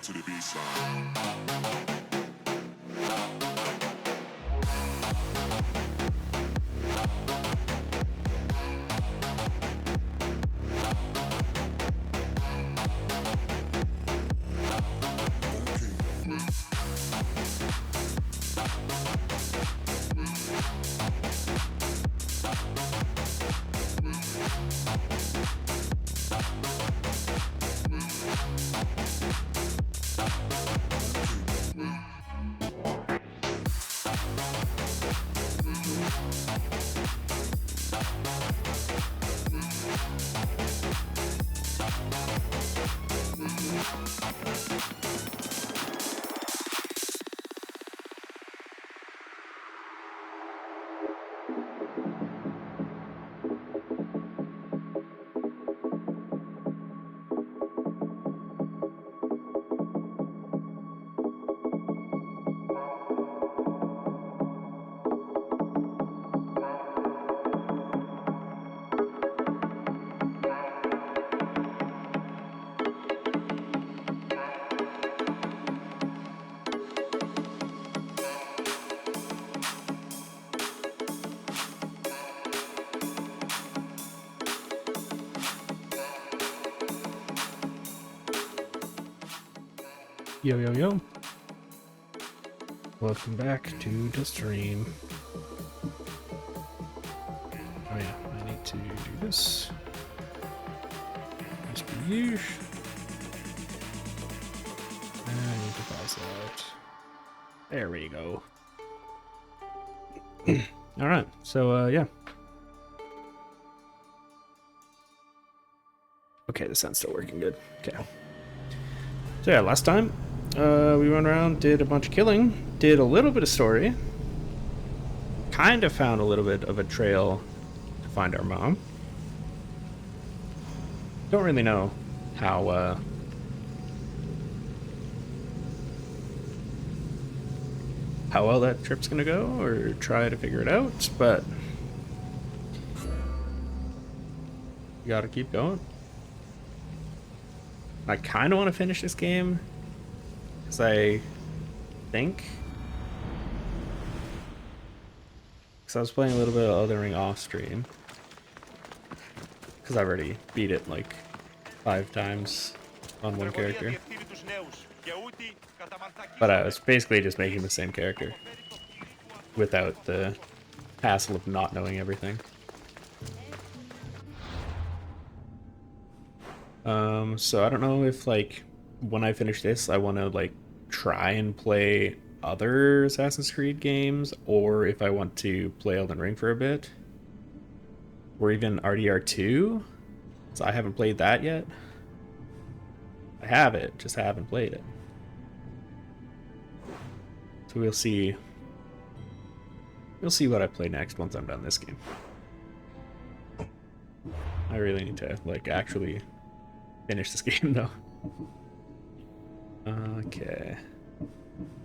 To the baseline. Yo, yo, yo. Welcome back to the stream. Oh yeah, I need to do this. Just be huge. And I need to pause that. There we go. Alright, so yeah. Okay, the sound's still working good. Okay. So yeah, last time we went around, did a bunch of killing, did a little bit of story, kind of found a little bit of a trail to find our mom. Don't really know how well that trip's gonna go, or try to figure it out, but you gotta keep going. I kind of want to finish this game, because I think, because I was playing a little bit of Elden Ring off stream, because I've already beat it like 5 times on one character, but I was basically just making the same character without the hassle of not knowing everything. So I don't know if like when I finish this, I want to like try and play other Assassin's Creed games, or if I want to play Elden Ring for a bit, or even RDR2. So I haven't played that yet. I have it, just haven't played it. So we'll see. We'll see what I play next once I'm done this game. I really need to like actually finish this game though. Okay.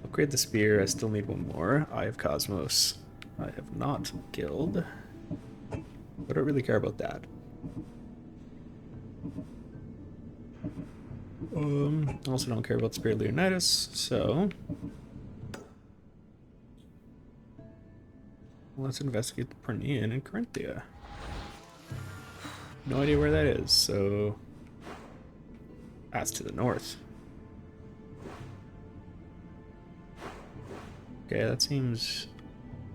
Upgrade the spear. I still need one more. Eye of Cosmos. I have not killed. I don't really care about that. Also don't care about Spirit Leonidas, so let's investigate the Pernean in Corinthia. No idea where that is, so that's to the north. Okay, that seems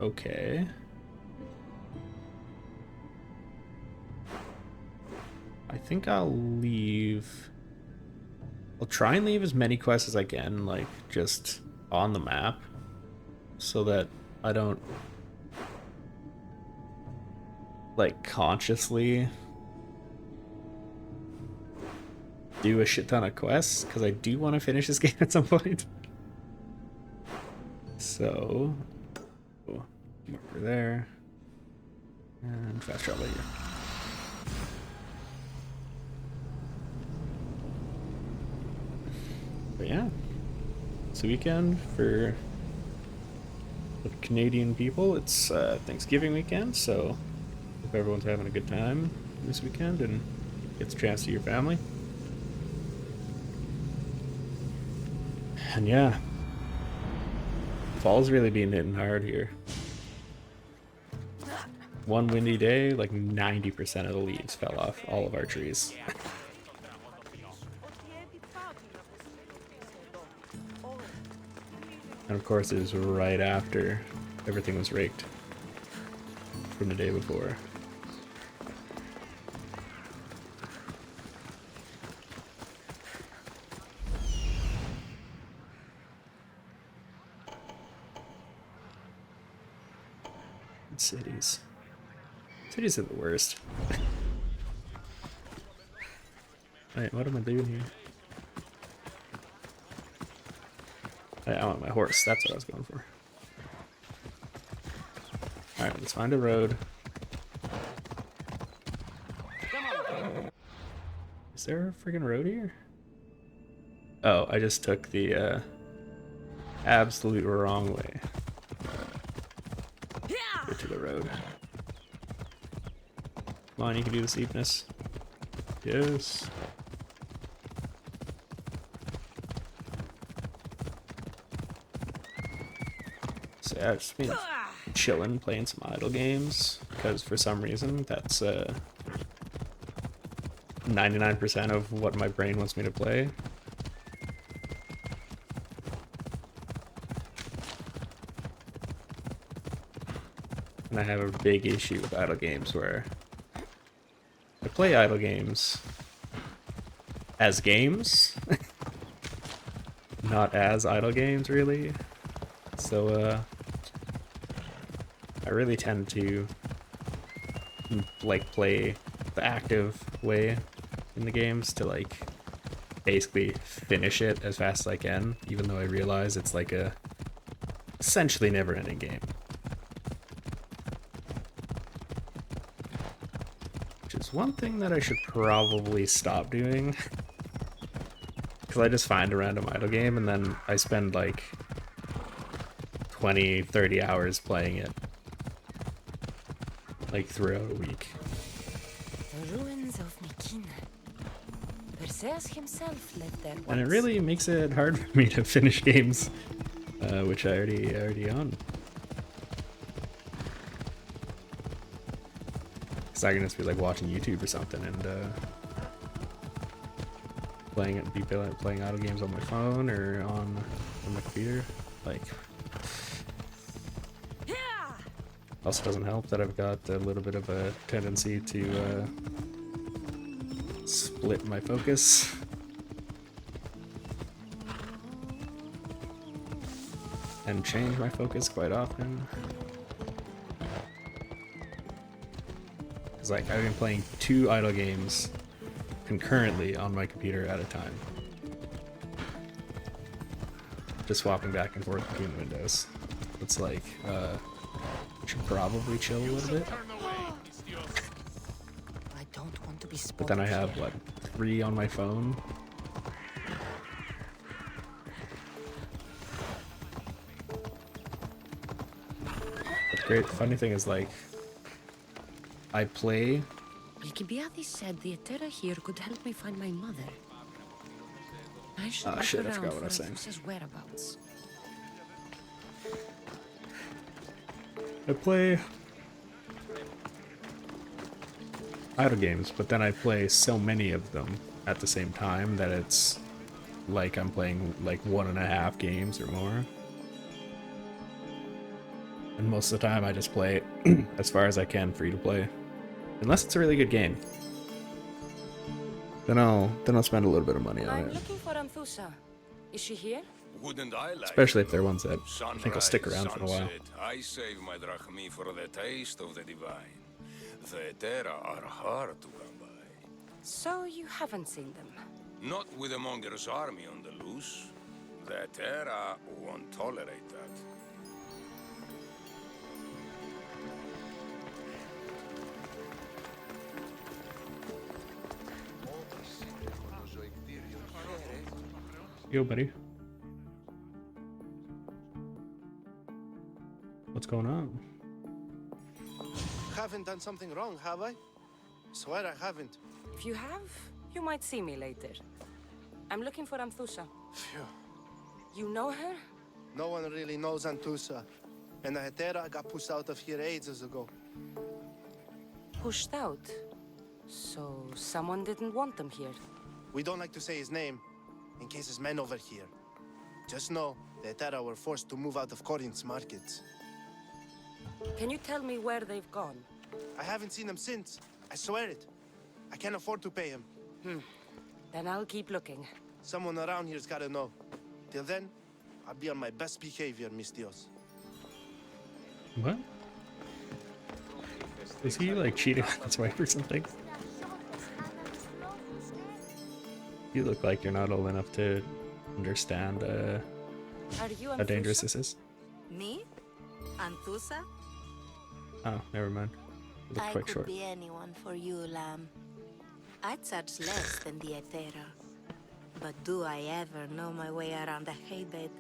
okay. I think I'll leave. I'll try and leave as many quests as I can, like, just on the map, so that I don't, like, consciously do a shit ton of quests, because I do want to finish this game at some point. So, marker there, and fast travel here. But yeah, it's a weekend for the Canadian people. It's Thanksgiving weekend, so hope everyone's having a good time this weekend and gets a chance to see your family. And yeah, fall's really being hitting hard here. One windy day, like 90% of the leaves fell off all of our trees. And of course it was right after everything was raked from the day before. Cities. Cities are the worst. Wait, what am I doing here? I want my horse. That's what I was going for. Alright, let's find a road. Is there a friggin' road here? Oh, I just took the absolute wrong way. Get to the road. Come on, you can do the steepness. Yes. So yeah, I've just been chilling, playing some idle games, because for some reason that's 99% of what my brain wants me to play. And I have a big issue with idle games where I play idle games as games, not as idle games really. So I really tend to like play the active way in the games to like basically finish it as fast as I can, even though I realize it's like a essentially never-ending game. Which is one thing that I should probably stop doing. Because I just find a random idle game and then I spend like 20, 30 hours playing it. Like throughout a week. The ruins of Mikin. Perseus himself lived there once. And it really makes it hard for me to finish games, which I already own. Cause I can just be like watching YouTube or something and playing idle games on my phone or on my computer. Like, also doesn't help that I've got a little bit of a tendency to split my focus. And change my focus quite often. It's like I've been playing 2 idle games concurrently on my computer at a time. Just swapping back and forth between windows. It's like, should probably chill a little bit. I don't want to be spotted. But then I have, what, 3 on my phone? The great funny thing is, like, I play. Alcibiades said the Etera here could help me find my mother. I should Oh look shit, I around forgot what I for was saying. Anthus's whereabouts. I play idle games, but then I play so many of them at the same time that it's like I'm playing like 1.5 games or more. And most of the time I just play as far as I can free to play. Unless it's a really good game. Then I'll spend a little bit of money on I'm it. looking for Anthusa. Is she here? Wouldn't I like Especially if they're ones that I think will stick sunrise, around for a while. sunset, I save my drachmi for the taste of the divine. The Etera are hard to come by. So you haven't seen them. Not with a monger's army on the loose. The Etera won't tolerate that. Yo, buddy. What's going on? Haven't done something wrong, have I? Swear I haven't. If you have, you might see me later. I'm looking for Anthusa. Phew. You know her? No one really knows Antusa. And the Hetera got pushed out of here ages ago. Pushed out. So someone didn't want them here. We don't like to say his name, in case his men over here. Just know, the Hetera were forced to move out of Corinth's markets. Can you tell me where they've gone? I haven't seen him since. I swear it. I can't afford to pay him. Then I'll keep looking. Someone around here's gotta know. Till then, I'll be on my best behavior, mis Dios. What? Is he like cheating on his wife or something? You look like you're not old enough to understand Are you how dangerous Anthusa? this is. Me? Anthusa? Oh, never mind. You look I quite could short. be anyone for you, Lamb. I charge less than the Etera. But do I ever know my way around a haybed?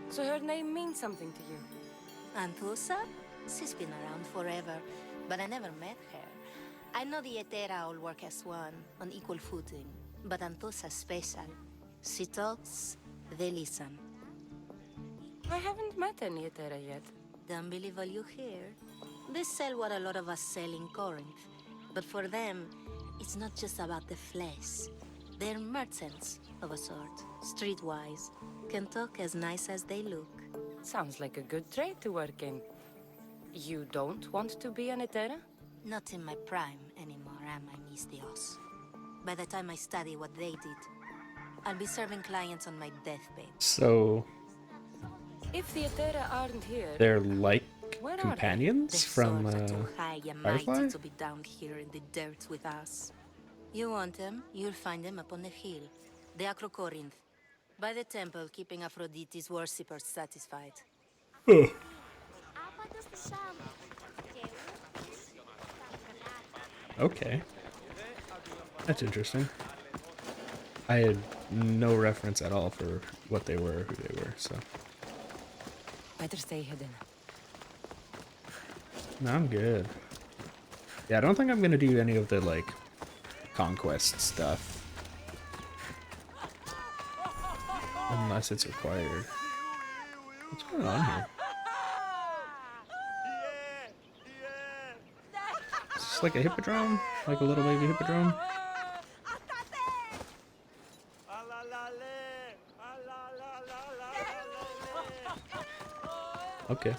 So her name means something to you? Anthusa? She's been around forever, but I never met her. I know the Etera all work as one, on equal footing. But Anthusa's special. She talks, they listen. I haven't met any Etera yet. Don't believe all you hear. They sell what a lot of us sell in Corinth. But for them, it's not just about the flesh. They're merchants, of a sort, streetwise. Can talk as nice as they look. Sounds like a good trade to work in. You don't want to be an Etera? Not in my prime anymore, am I, mis Dios? By the time I study what they did, I'll be serving clients on my deathbed. So If the Etera aren't here, they're like Where are they? companions Their from souls are too high and Firefly? mighty to be down here in the dirt with us. You want them, you'll find them up on the hill. The Acro Corinth. By the temple, keeping Aphrodite's worshippers satisfied. Okay. That's interesting. I had no reference at all for what they were, who they were, so. better stay hidden. No, I'm good. Yeah, I don't think I'm gonna do any of the, like, conquest stuff. Unless it's required. What's going on here? Is this like a hippodrome? Like a little baby hippodrome? Okay.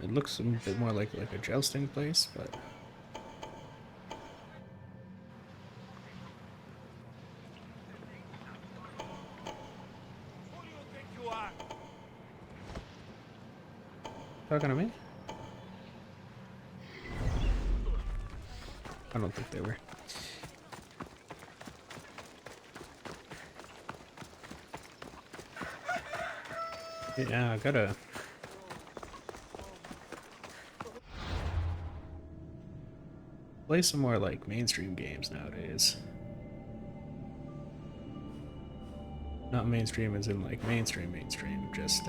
It looks a bit more like a jousting place, but talking to me? I don't think they were. Yeah, I gotta play some more like mainstream games nowadays. Not mainstream as in like mainstream, just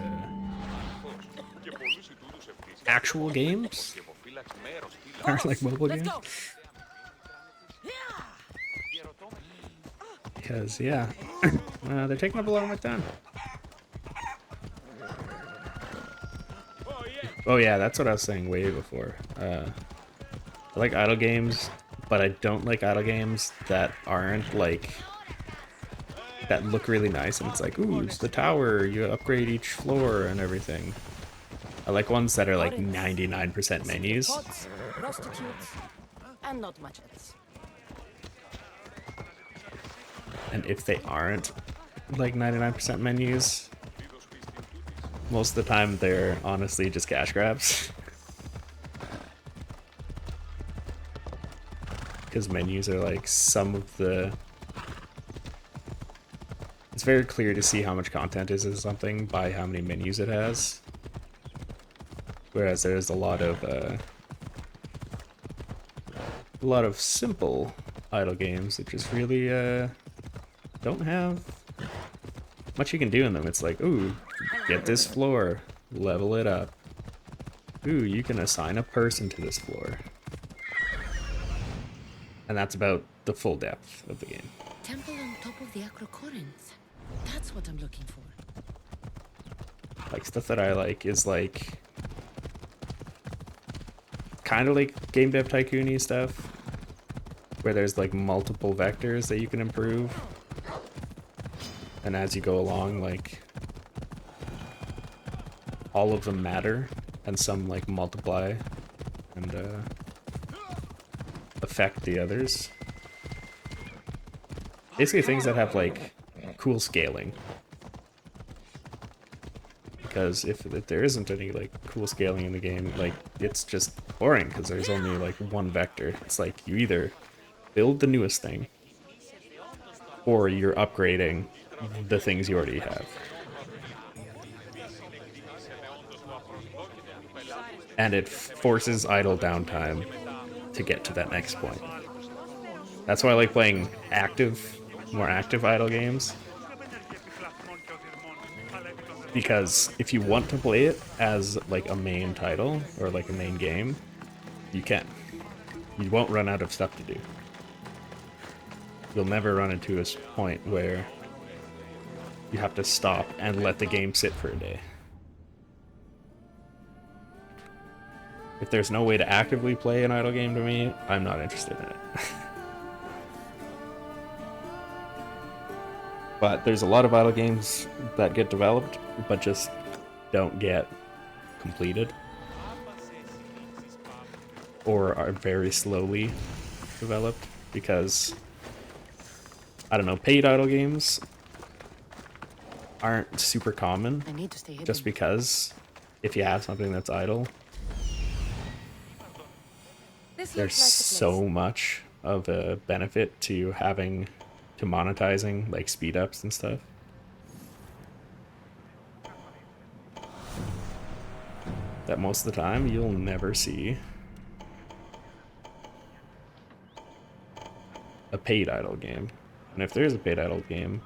actual games. Aren't like mobile games. Because yeah, they're taking up a lot of my time. Oh yeah, that's what I was saying way before. I like idle games, but I don't like idle games that aren't like that look really nice and it's like, ooh, it's the tower, you upgrade each floor and everything. I like ones that are like 99% menus. Pots, prostitutes, and not much else. And if they aren't like 99% menus, most of the time they're honestly just cash grabs. Because menus are like some of the... It's very clear to see how much content is in something by how many menus it has. Whereas there's a lot of simple idle games that just really don't have much you can do in them. It's like, ooh, get this floor, level it up. Ooh, you can assign a person to this floor. And that's about the full depth of the game. Temple on top of the Acrocorinth. That's what I'm looking for. Like, stuff that I like is like kind of like game dev tycoon-y stuff, where there's like multiple vectors that you can improve, and as you go along, like all of them matter, and some like multiply and affect the others. Basically things that have like cool scaling. Because if there isn't any like cool scaling in the game, like it's just boring because there's only like one vector. It's like you either build the newest thing or you're upgrading the things you already have. And it forces idle downtime to get to that next point. That's why I like playing more active idle games. Because if you want to play it as like a main title or like a main game, you can. You won't run out of stuff to do. You'll never run into a point where you have to stop and let the game sit for a day. If there's no way to actively play an idle game to me, I'm not interested in it. But there's a lot of idle games that get developed, but just don't get completed. Or are very slowly developed because, I don't know, paid idle games aren't super common. I need to stay hidden. Just because if you have something that's idle, This there's looks like the place. so much of a benefit to monetizing like speed ups and stuff. That most of the time you'll never see a paid idle game. And if there is a paid idle game,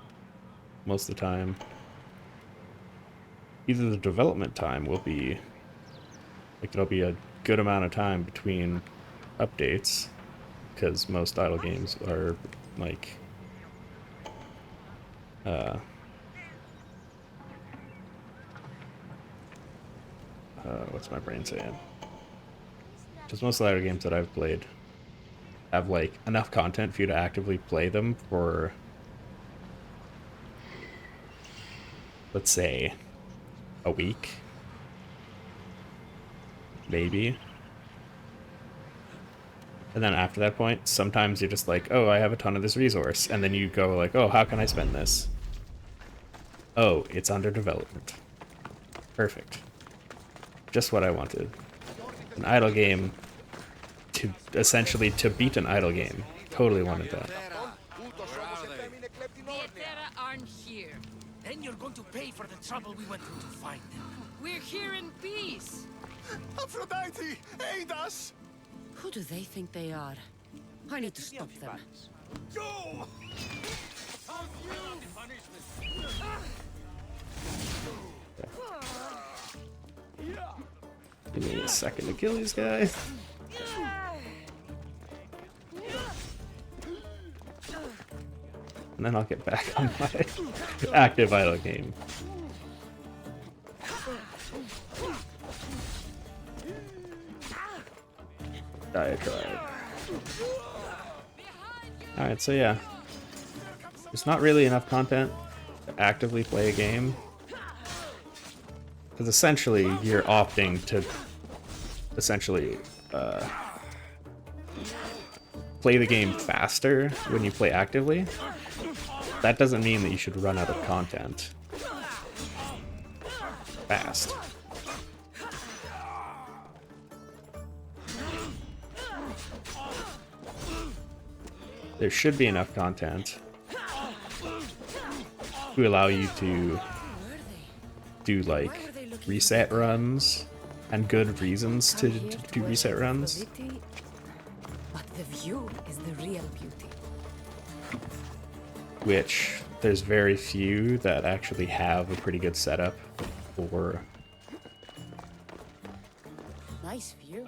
most of the time either the development time will be like, it'll be a good amount of time between updates, because most idle games are like what's my brain saying? Because most of the idle games that I've played have like enough content for you to actively play them for, let's say, a week. maybe. And then after that point, sometimes you're just like, oh, I have a ton of this resource. And then you go like, oh, how can I spend this? Oh, it's under development. Perfect. Just what I wanted. An idle game to essentially to beat an idle game. Totally wanted that. The Etera aren't here. Then you're going to pay for the trouble we went through to find them. We're here in peace. Aphrodite, aid us! Who do they think they are? I need to stop them. Go! Give me a second to kill these guys. And then I'll get back on my active idle game. Diatribe. Alright, so yeah. There's not really enough content to actively play a game. Because essentially, you're opting to essentially play the game faster when you play actively. That doesn't mean that you should run out of content fast. There should be enough content to allow you to do like reset runs and good reasons to do reset runs. But the view is the real beauty. Which there's very few that actually have a pretty good setup for Nice view.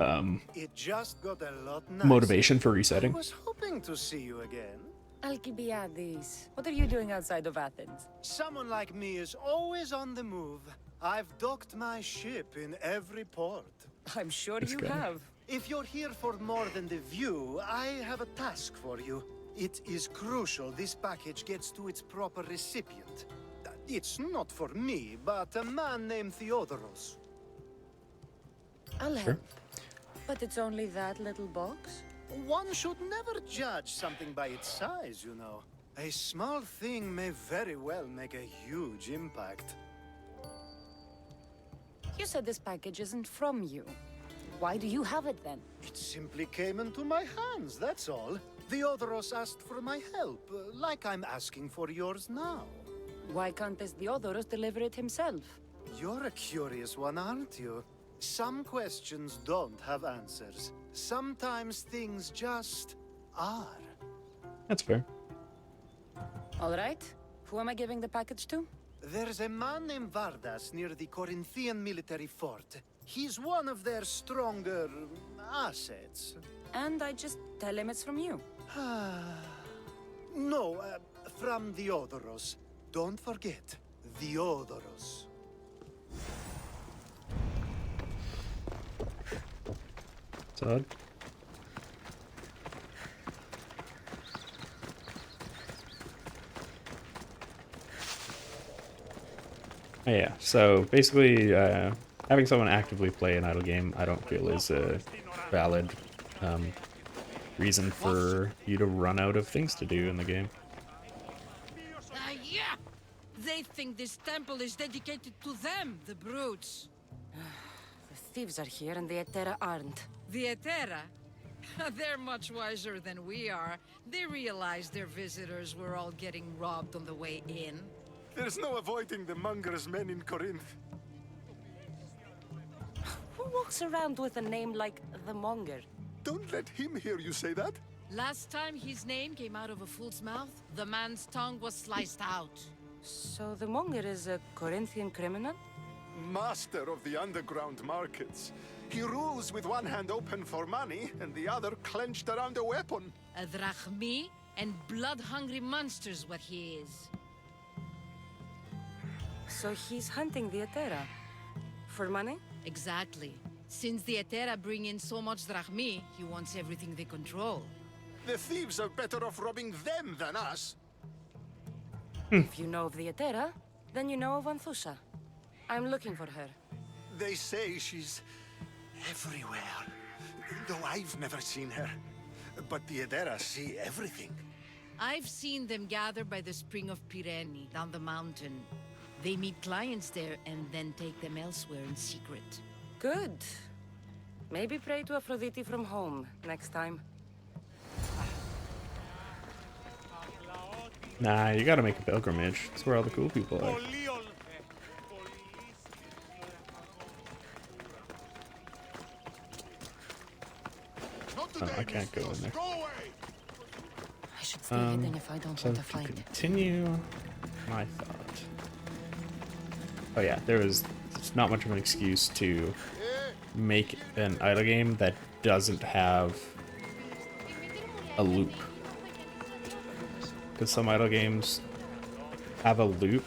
It just got a lot nicer. motivation for I resetting. was hoping to see you again. Alcibiades, what are you doing outside of Athens? Someone like me is always on the move. I've docked my ship in every port. I'm sure This you guy. have. If you're here for more than the view, I have a task for you. It is crucial this package gets to its proper recipient. It's not for me, but a man named Theodoros. I'll Sure. help. But it's only that little box? One should never judge something by its size, you know. A small thing may very well make a huge impact. You said this package isn't from you. Why do you have it then? It simply came into my hands, that's all. Theodoros asked for my help, like I'm asking for yours now. Why can't this Theodoros deliver it himself? You're a curious one, aren't you? Some questions don't have answers. Sometimes things just are. That's fair. All right. Who am I giving the package to? There's a man named Vardas near the Corinthian military fort. He's one of their stronger assets. And I just tell him it's from you. No, from Theodoros. Don't forget, Theodoros. It's odd. Oh, yeah, so basically, having someone actively play an idle game, I don't feel is a valid reason for you to run out of things to do in the game. Yeah! They think this temple is dedicated to them, the brutes. The thieves are here and the Etera aren't. The Etera? They're much wiser than we are. They realized their visitors were all getting robbed on the way in. There's no avoiding the monger's men in Corinth. Who walks around with a name like the Monger? Don't let him hear you say that. Last time his name came out of a fool's mouth, the man's tongue was sliced out. So the Monger is a Corinthian criminal? Master of the underground markets. He rules with one hand open for money and the other clenched around a weapon. A drachmi and blood-hungry monster's what he is. So he's hunting the Etera. For money? Exactly. Since the Etera bring in so much drachmi, he wants everything they control. The thieves are better off robbing them than us. If you know of the Etera, then you know of Anthusha. I'm looking for her. They say she's everywhere. Though I've never seen her. But the Adera see everything. I've seen them gather by the spring of Pireni, down the mountain. They meet clients there and then take them elsewhere in secret. Good. Maybe pray to Aphrodite from home next time. Nah, you gotta make a pilgrimage. That's where all the cool people are. Oh, I can't go in there. I should stay hidden if I don't So want to to fight. continue my thought. Oh yeah, there's not much of an excuse to make an idle game that doesn't have a loop. Because some idle games have a loop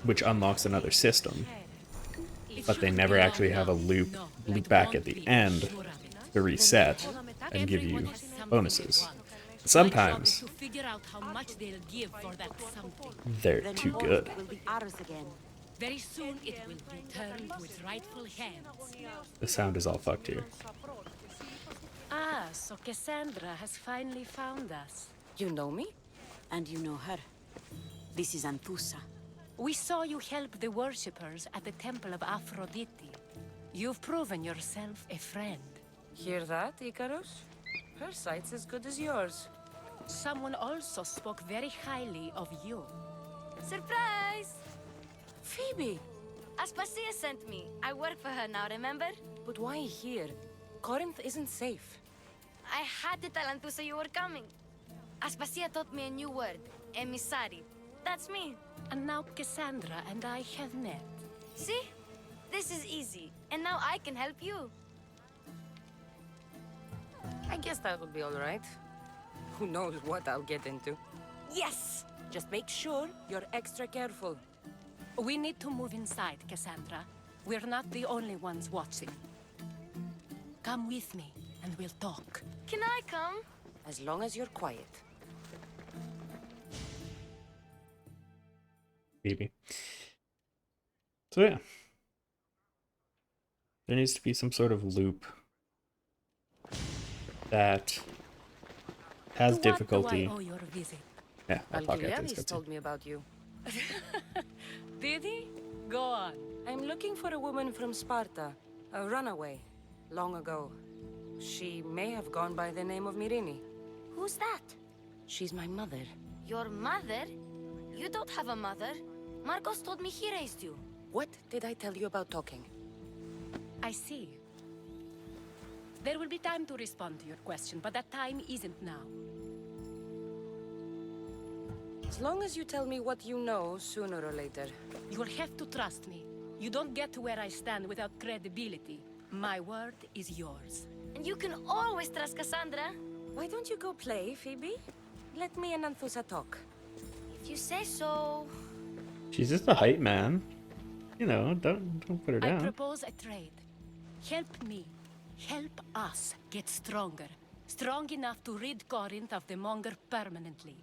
which unlocks another system, but they never actually have a loop back at the end to reset and give you bonuses. Sometimes they're too good. Very soon it will return to its rightful hands. The sound is all fucked here. Ah, so Cassandra has finally found us. You know me? And you know her. This is Anthusa. We saw you help the worshippers at the Temple of Aphrodite. You've proven yourself a friend. Hear that, Icarus? Her sight's as good as yours. Someone also spoke very highly of you. Surprise! Phoebe! Aspasia sent me. I work for her now, remember? But why here? Corinth isn't safe. I had to tell Anthusa you were coming. Aspasia taught me a new word, emissary. That's me. And now Cassandra and I have met. See? This is easy. And now I can help you. I guess that will be all right. Who knows what I'll get into. Yes! Just make sure you're extra careful. We need to move inside, Cassandra. We're not the only ones watching. Come with me, and we'll talk. Can I come? As long as you're quiet. Maybe. So yeah. There needs to be some sort of loop that has difficulty. Do I owe your visit? Yeah, I'll talk after this. Algeriadis told me about you. Did he? Go on. I'm looking for a woman from Sparta. A runaway. Long ago. She may have gone by the name of Myrini. Who's that? She's my mother. Your mother? You don't have a mother. Marcos told me he raised you. What did I tell you about talking? I see. There will be time to respond to your question, but that time isn't now. As long as you tell me what you know, sooner or later. You will have to trust me. You don't get to where I stand without credibility. My word is yours. And you can always trust Cassandra. Why don't you go play, Phoebe? Let me and Anthusa talk. If you say so. She's just a hype man. You know, don't put her I down. propose a trade. Help me. Help us get stronger. Strong enough to rid Corinth of the Monger permanently.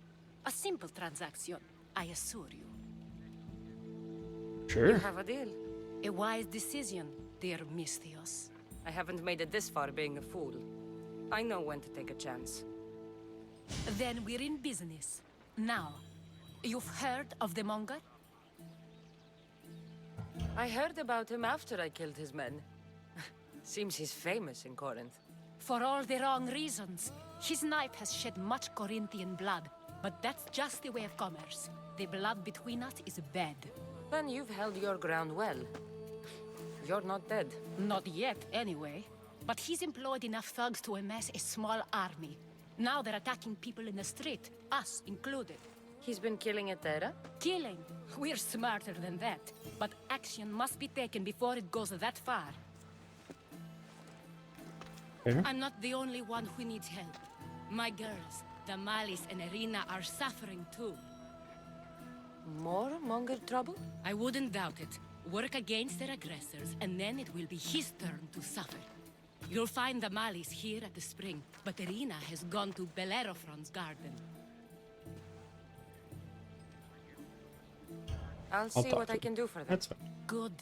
A simple transaction, I assure you. Sure. You have a deal. A wise decision, dear Misthios. I haven't made it this far being a fool. I know when to take a chance. Then we're in business. Now, you've heard of the Monger? I heard about him after I killed his men. Seems he's famous in Corinth. For all the wrong reasons. His knife has shed much Corinthian blood, but that's just the way of commerce. The blood between us is bad. Then you've held your ground well. You're not dead. Not yet, anyway. But he's employed enough thugs to amass a small army. Now they're attacking people in the street, us included. He's been killing Etera? Killing? We're smarter than that. But action must be taken before it goes that far. Fair. I'm not the only one who needs help. My girls, Damalis and Irina, are suffering too. More Monger trouble? I wouldn't doubt it. Work against their aggressors, and then it will be his turn to suffer. You'll find Damalis here at the spring, but Irina has gone to Bellerophon's garden. I'll see talk what to I him. can do for them. That's fine. Good.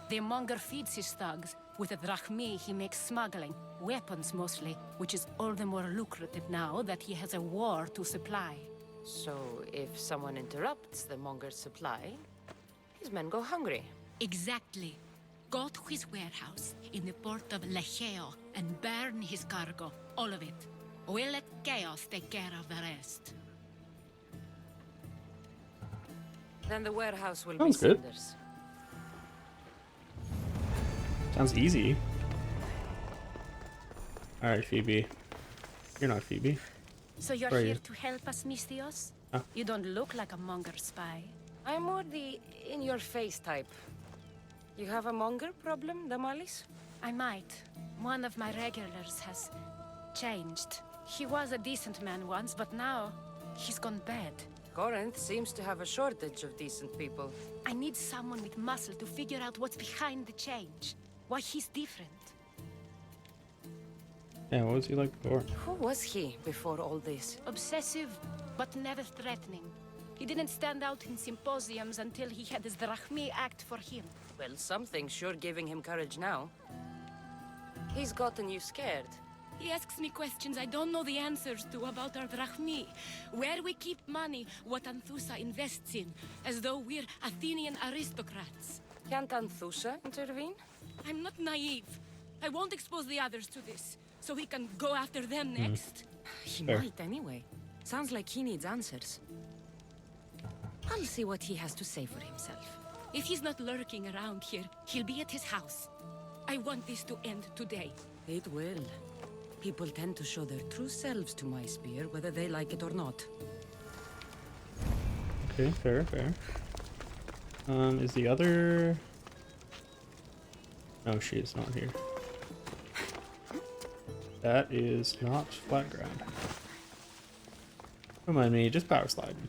The Monger feeds his thugs, With the drachmi, he makes smuggling, weapons mostly, which is all the more lucrative now that he has a war to supply. So, if someone interrupts the monger's supply, his men go hungry. Exactly. Go to his warehouse in the port of Lecheo and burn his cargo, all of it. We'll let chaos take care of the rest. Then the warehouse will Sounds be good. cinders. Sounds easy. Alright, Phoebe. You're not Phoebe. So you're Where are here you? to help us, Mystios? Huh? You don't look like a monger spy. I'm more the in-your-face type. You have a monger problem, Damalis? I might. One of my regulars has changed. He was a decent man once, but now he's gone bad. Corinth seems to have a shortage of decent people. I need someone with muscle to figure out what's behind the change. Why he's different. Yeah, what was he like before? Who was he before all this? Obsessive, but never threatening. He didn't stand out in symposiums until he had his drachmi act for him. Well, something's sure giving him courage now. He's gotten you scared. He asks me questions I don't know the answers to about our drachmi. Where we keep money, what Anthusa invests in, as though we're Athenian aristocrats. Can't Anthusa intervene? I'm not naive. I won't expose the others to this, so we can go after them next. He Fair. might anyway. Sounds like he needs answers. I'll see what he has to say for himself. If he's not lurking around here, he'll be at his house. I want this to end today. It will. People tend to show their true selves to my spear, whether they like it or not. Okay, fair, fair. Is the other... No, she is not here. That is not flat ground. Don't mind me, just power sliding.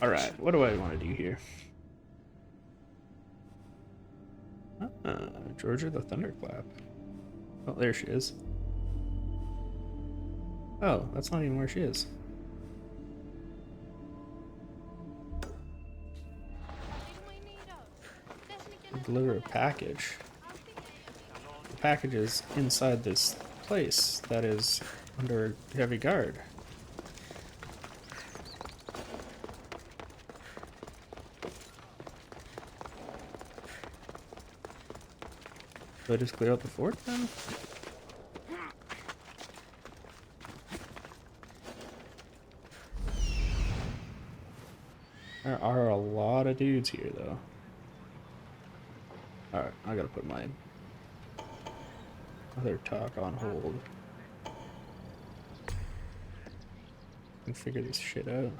Alright, what do I want to do here? Georgia the Thunderclap. Oh, there she is. Oh, that's not even where she is. Deliver a package. The package is inside this place that is under heavy guard. Do I just clear out the fort then? There are a lot of dudes here though. Alright, I gotta put my other talk on hold. And figure this shit out.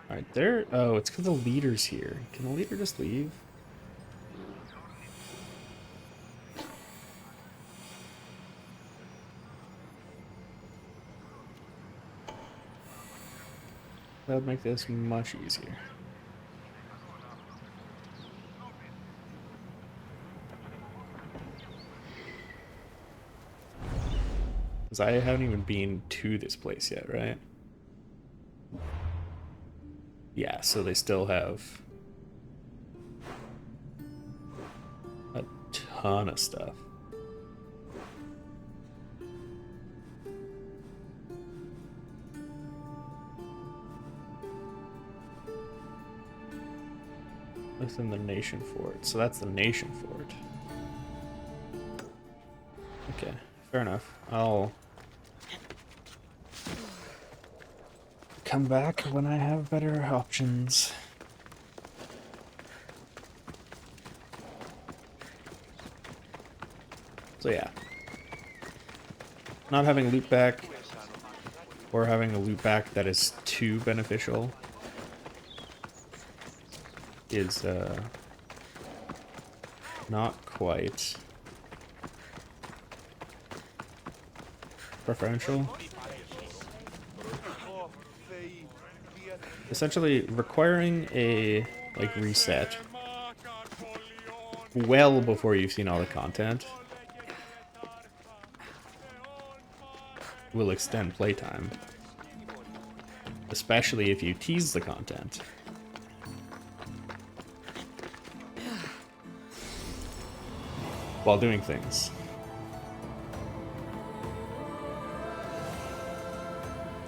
Alright, there. Oh, it's because the leader's here. Can the leader just leave? That would make this much easier. Because I haven't even been to this place yet, right? Yeah, so they still have a ton of stuff. Within the nation fort. So that's the nation fort. Okay, fair enough. I'll come back when I have better options. So yeah. Not having a loot back or having a loot back that is too beneficial is not quite preferential. Essentially requiring a like reset well before you've seen all the content will extend playtime, especially if you tease the content. while doing things.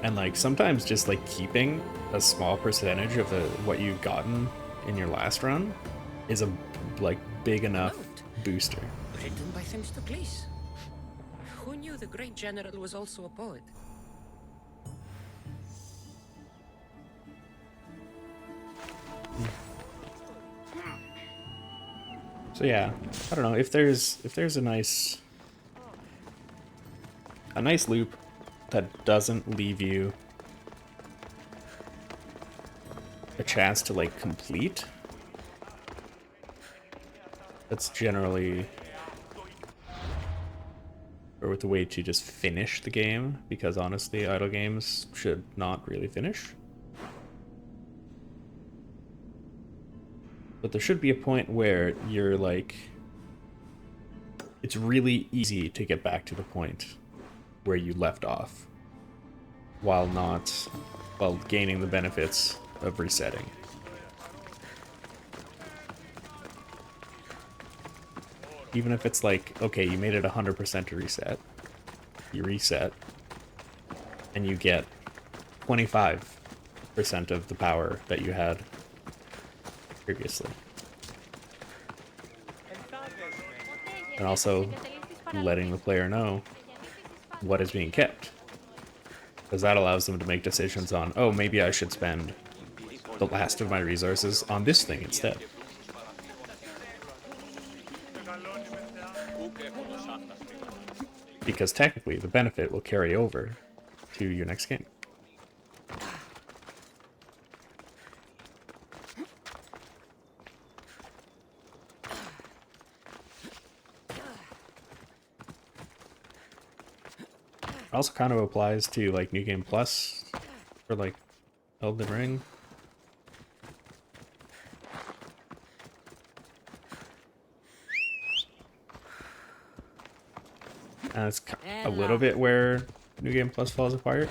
And like sometimes just like keeping a small percentage of what you've gotten in your last run is a like big enough booster. Written by Themistocles. Who knew the great general was also a poet? So yeah, I don't know if there's a nice loop that doesn't leave you a chance to like complete. That's generally or with the way to just finish the game, because honestly, idle games should not really finish. But there should be a point where you're like, it's really easy to get back to the point where you left off while gaining the benefits of resetting. Even if it's like, okay, you made it 100% to reset, you reset, and you get 25% of the power that you had previously. And also letting the player know what is being kept, because that allows them to make decisions on, oh, maybe I should spend the last of my resources on this thing instead. Because technically the benefit will carry over to your next game. It also kind of applies to like New Game Plus for like Elden Ring. And it's a little bit where New Game Plus falls apart.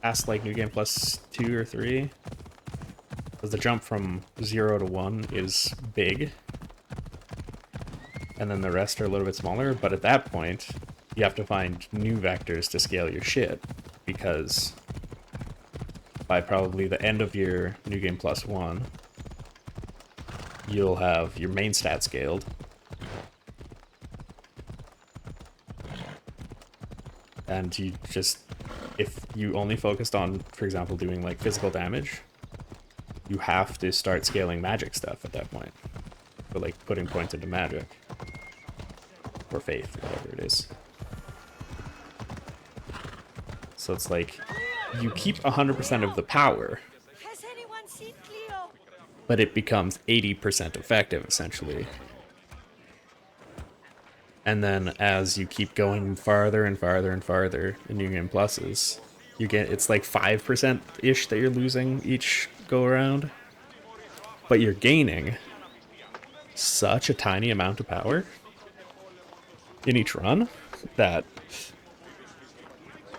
Past like New Game Plus 2 or 3. Because the jump from 0 to 1 is big. And then the rest are a little bit smaller, but at that point, you have to find new vectors to scale your shit, because by probably the end of your New Game Plus 1, you'll have your main stat scaled. And you just, if you only focused on, for example, doing like physical damage, you have to start scaling magic stuff at that point. For like putting points into magic. Or faith, or whatever it is. So it's like, you keep 100% of the power, Has anyone seen Cleo? but it becomes 80% effective, essentially. And then as you keep going farther and farther and farther in New Game Pluses, you get, it's like 5%-ish that you're losing each go around. But you're gaining such a tiny amount of power in each run that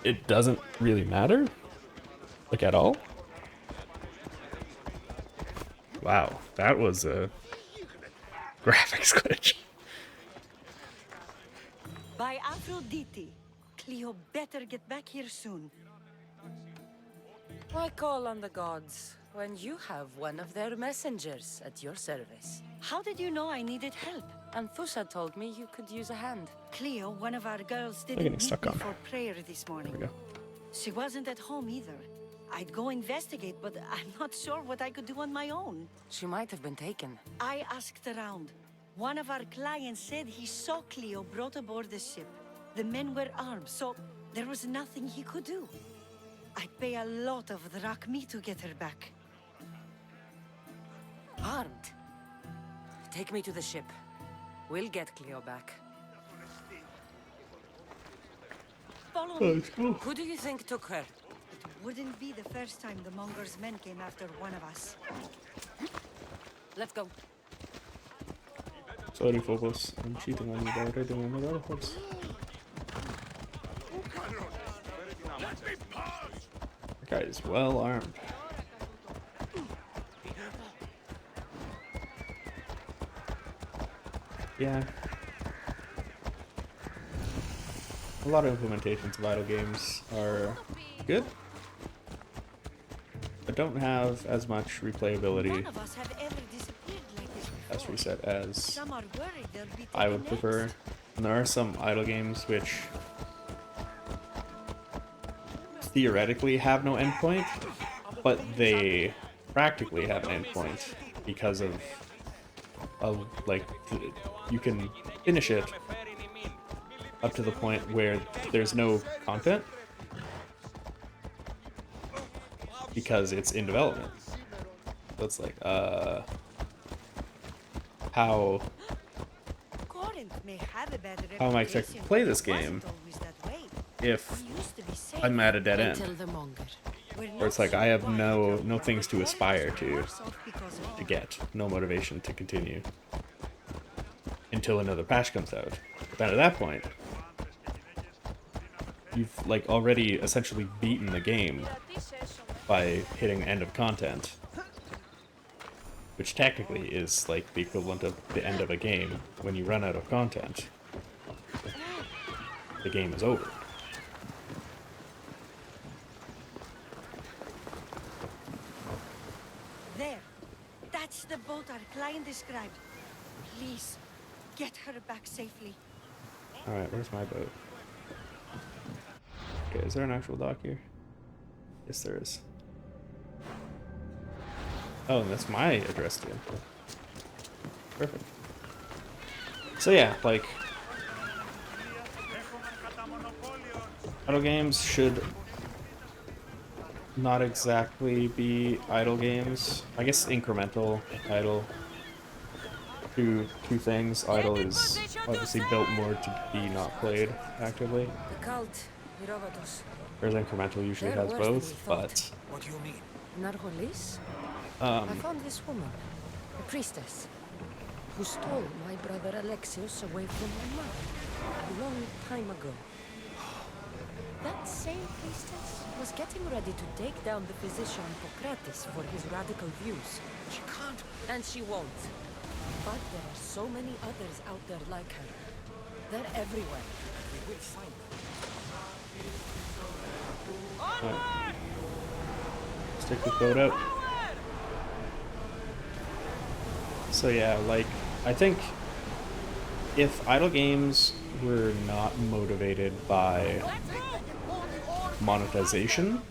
it doesn't really matter, like at all. Wow, that was a graphics glitch. By Aphrodite, Cleo better get back here soon. Why call on the gods when you have one of their messengers at your service? How did you know I needed help? Anthusa told me you could use a hand. Cleo, one of our girls, getting didn't meet stuck me on. for prayer this morning. There we go. She wasn't at home either. I'd go investigate, but I'm not sure what I could do on my own. She might have been taken. I asked around. One of our clients said he saw Cleo brought aboard the ship. The men were armed, so there was nothing he could do. I'd pay a lot of drachmi to get her back. Armed? Take me to the ship. We'll get Cleo back. Follow me. Who do you think took her? It wouldn't be the first time the Monger's men came after one of us. Let's go. Sorry, focus. I'm cheating on you by writing on the records. That guy is well armed. Yeah. a lot of implementations of idle games are good, but don't have as much replayability None of us have ever disappeared like this as before. reset as Some are worried they'll be I taken would prefer. next. And there are some idle games which theoretically have no endpoint, but they practically have an endpoint because of like you can finish it up to the point where there's no content because it's in development. So it's like how Corinth may have a bad am I expected to play this game if I'm at a dead end? Where it's like I have no things to aspire to get, no motivation to continue until another patch comes out. But then at that point, you've like already essentially beaten the game by hitting end of content, which technically is like the equivalent of the end of a game. When you run out of content, the game is over. There. That's the boat our client described. Please, get her back safely. Alright, where's my boat? Okay, is there an actual dock here? Yes, there is. Oh, and that's my address too. Perfect. So yeah, like, idle games should not exactly be idle games. I guess incremental idle. Two things. Idle is obviously built more to be not played actively. The cult, Hirovatos. Whereas incremental usually They're has worse than both, we thought. but What do you mean? Narholis? I found this woman, a priestess, who stole my brother Alexios away from my mother a long time ago. That same priestess was getting ready to take down the physician Hippocrates for his radical views. She can't. And she won't. But there are so many others out there like her. They're everywhere. We will find them. Right. Stick the boat out. So yeah, like, I think if idle games were not motivated by monetization,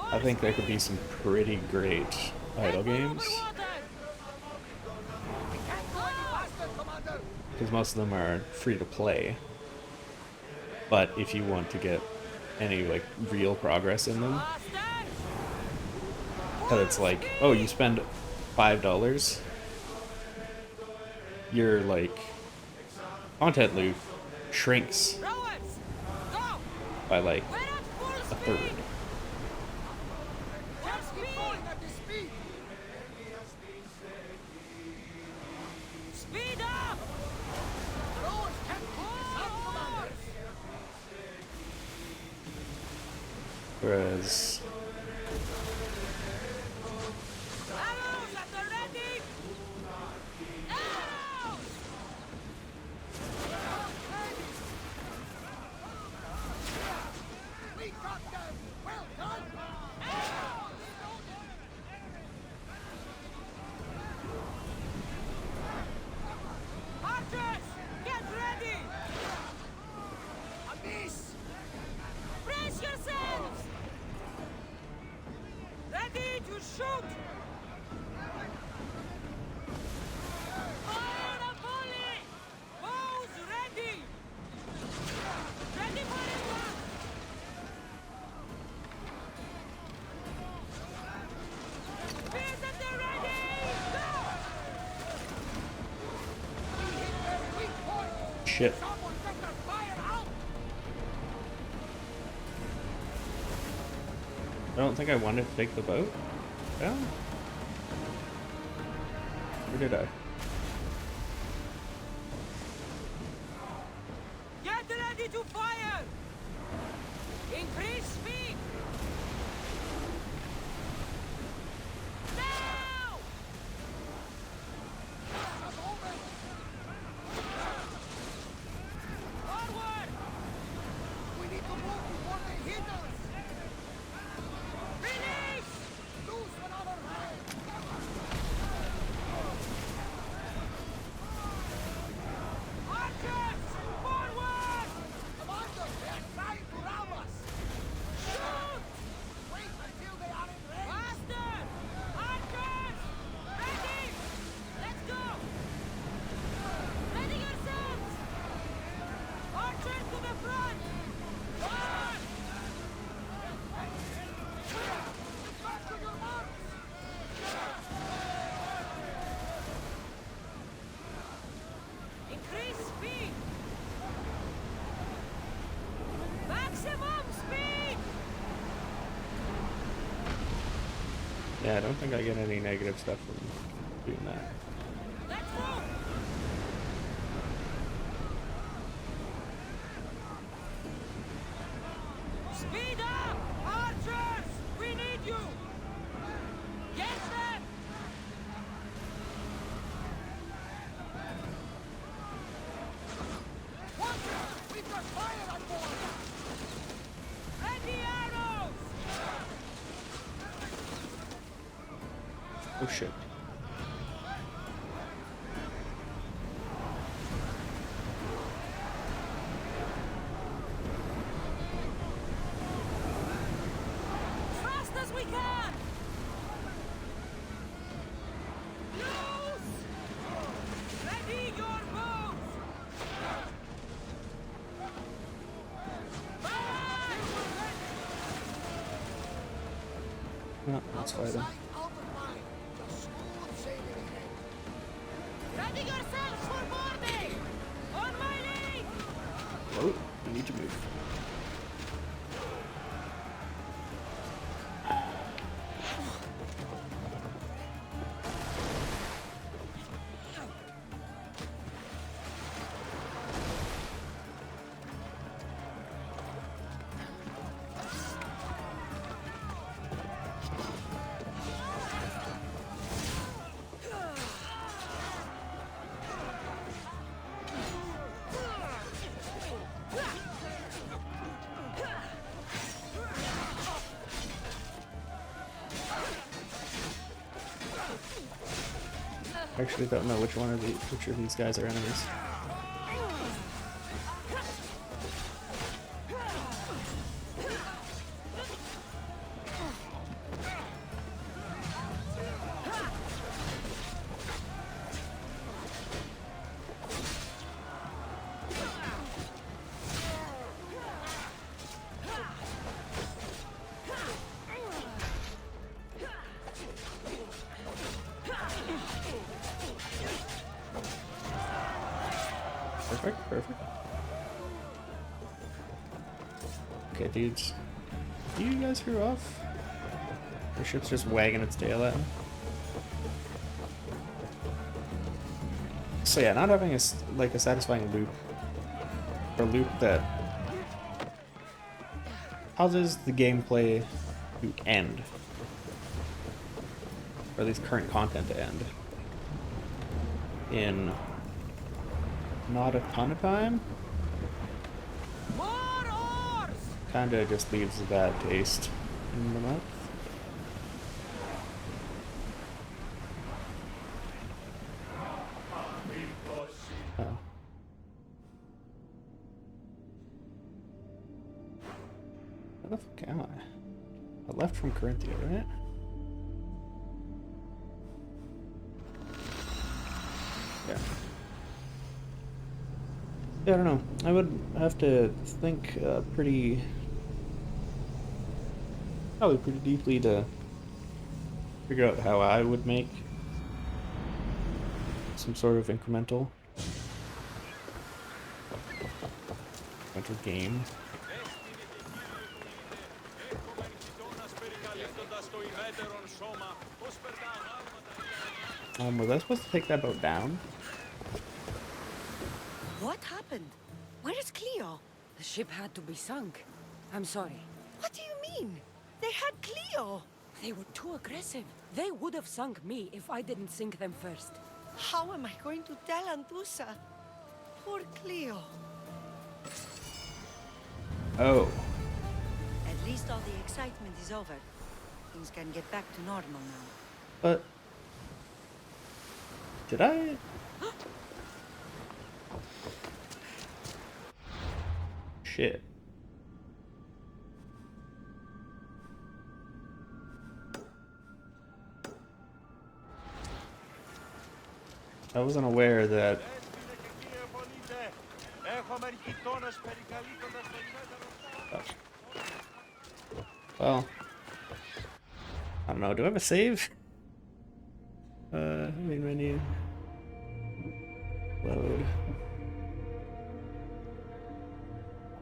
I think there could be some pretty great idle games. Because most of them are free to play. But if you want to get any like real progress in them, because it's like, oh, you spend $5, your like content loop shrinks by like a third. Speed up! Whereas Arrows at the ready! Arrows! We got them! Well done! Arrows! Archers! Get ready! A miss! Brace yourselves! Ready to shoot! Fire a volley! Bows ready! Ready for impact! Spears at the ready! Go! We hit their weak point! shit. Someone better fire out! I don't think I wanted to take the boat down. Or did I? Get ready to fire! Increase speed! Now! Forward! Yeah, I don't think I get any negative stuff from doing that. Speed up! Archers! We need you! Get them! Watch out! We've got fire on board! Ready arrows! Oh shit. Fast as we can! Loose! Ready your bows! No, let's fight him. Ready yourselves for boarding! On my lead! Oh, you need to move. I actually don't know which of these guys are enemies. Perfect, perfect. Okay, dudes. You guys screw off? Your ship's just wagging its tail at me. So yeah, not having a satisfying loop, or loop that causes the gameplay to end, or at least current content to end, in not a ton of time, kinda just leaves a bad taste in the mouth. Oh. Where the fuck am I? I left from Corinthia, right? Yeah. Yeah, I don't know. I would have to think probably pretty deeply to figure out how I would make some sort of incremental game. Was I supposed to take that boat down? What happened? Where is Cleo? The ship had to be sunk. I'm sorry. What do you mean? They had Cleo! They were too aggressive. They would have sunk me if I didn't sink them first. How am I going to tell Antusa? Poor Cleo. Oh. At least all the excitement is over. Things can get back to normal now. But did I? Shit. I wasn't aware that. Oh. Well, I don't know. Do I have a save? Main menu. Load.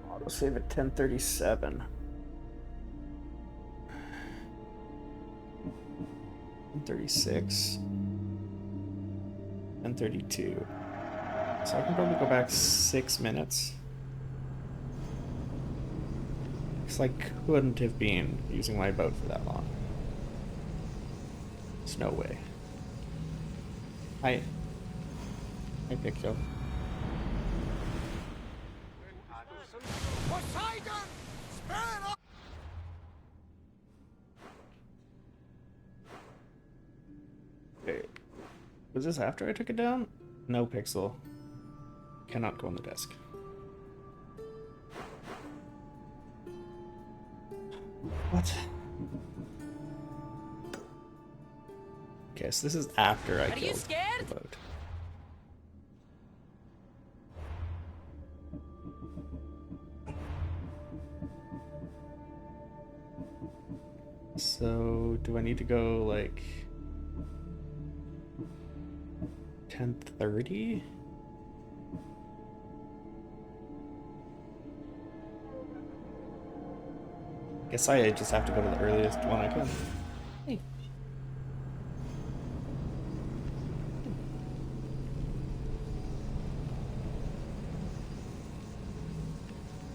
Auto save at 10:37. 136. And 32. So I can probably go back 6 minutes. Because I couldn't have been using my boat for that long. There's no way. Hi, Picto. Poseidon! Spare up! Wait. Was this after I took it down? No, Pixel. Cannot go on the desk. What? Okay, so this is after I killed the boat. So, do I need to go like 10:30? Guess I just have to go to the earliest one I can. Hey.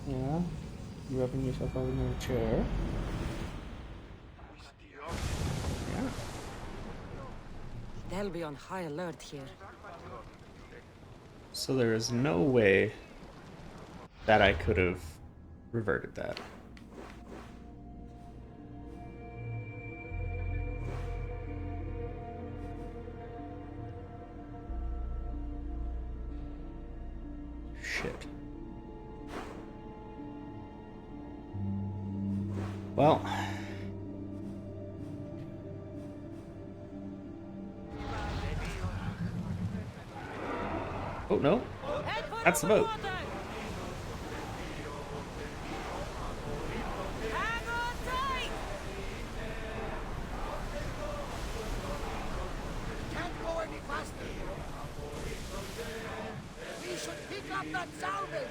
Yeah, you rubbing yourself over in your chair. Yeah. They'll be on high alert here. So there is no way that I could have reverted that. Shit. Well. Oh no. That's the boat. Can't go any faster. We should pick up that salvage.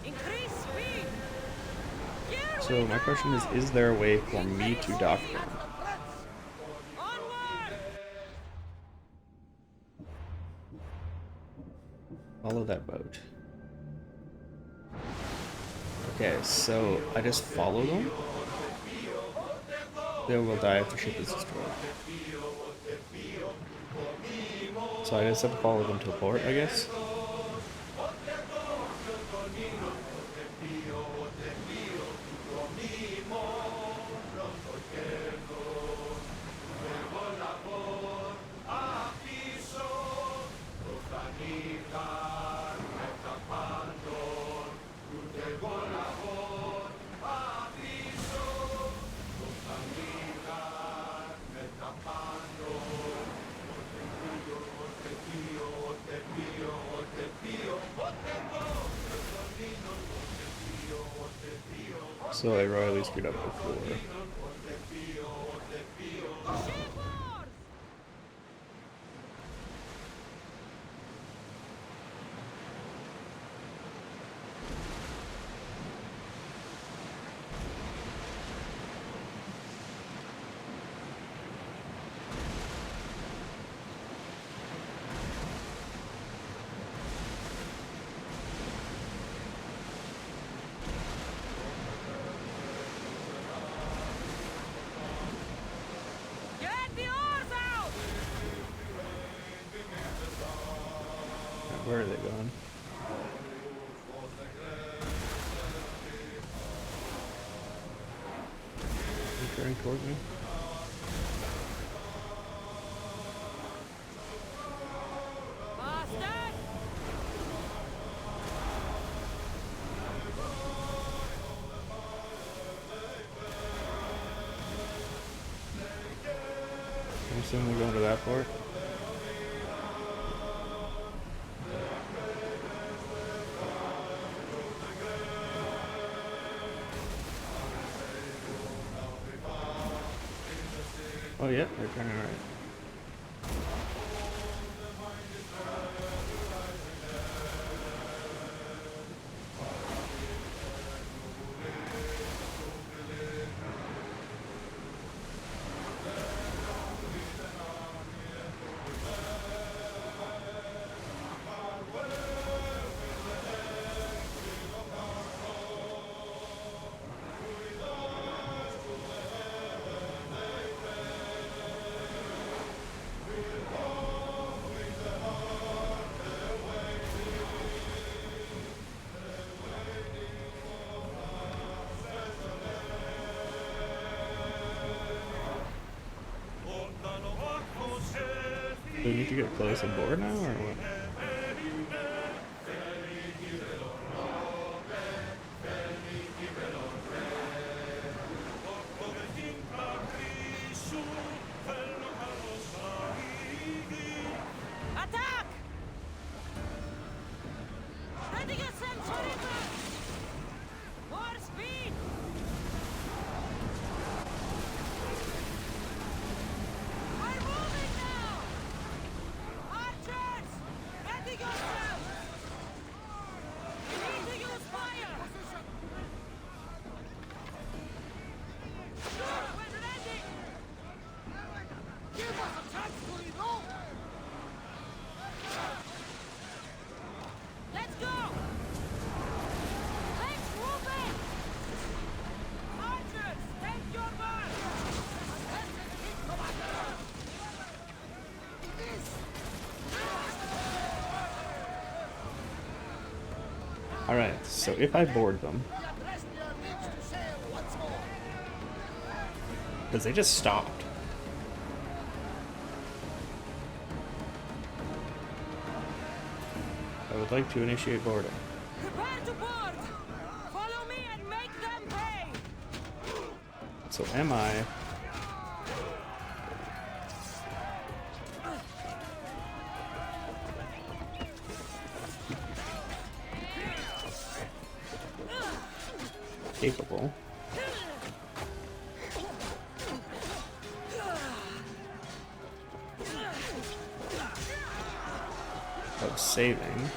Increase speed! So my question is there a way for me to dock them? Follow that boat. Okay, so I just follow them. They will die if the ship is destroyed. So I just have to follow them to the port, I guess. So I royally screwed up before. Where are they going? They're turning toward me. I'm assuming we're going to that port. Oh yeah, they're turning right. Do we need to get close and board now, or what? Attack! Ready yourself for it! More speed! We're moving now! Archers! Ready yourself! We need to use fire! We're ready! Give us a chance to reload! Let's go! Let's move it! Archers, take your mark! Alright, so if I board them, because they just stopped. I would like to initiate boarding. Prepare to board! Follow me and make them pay! So am I. Capable of saving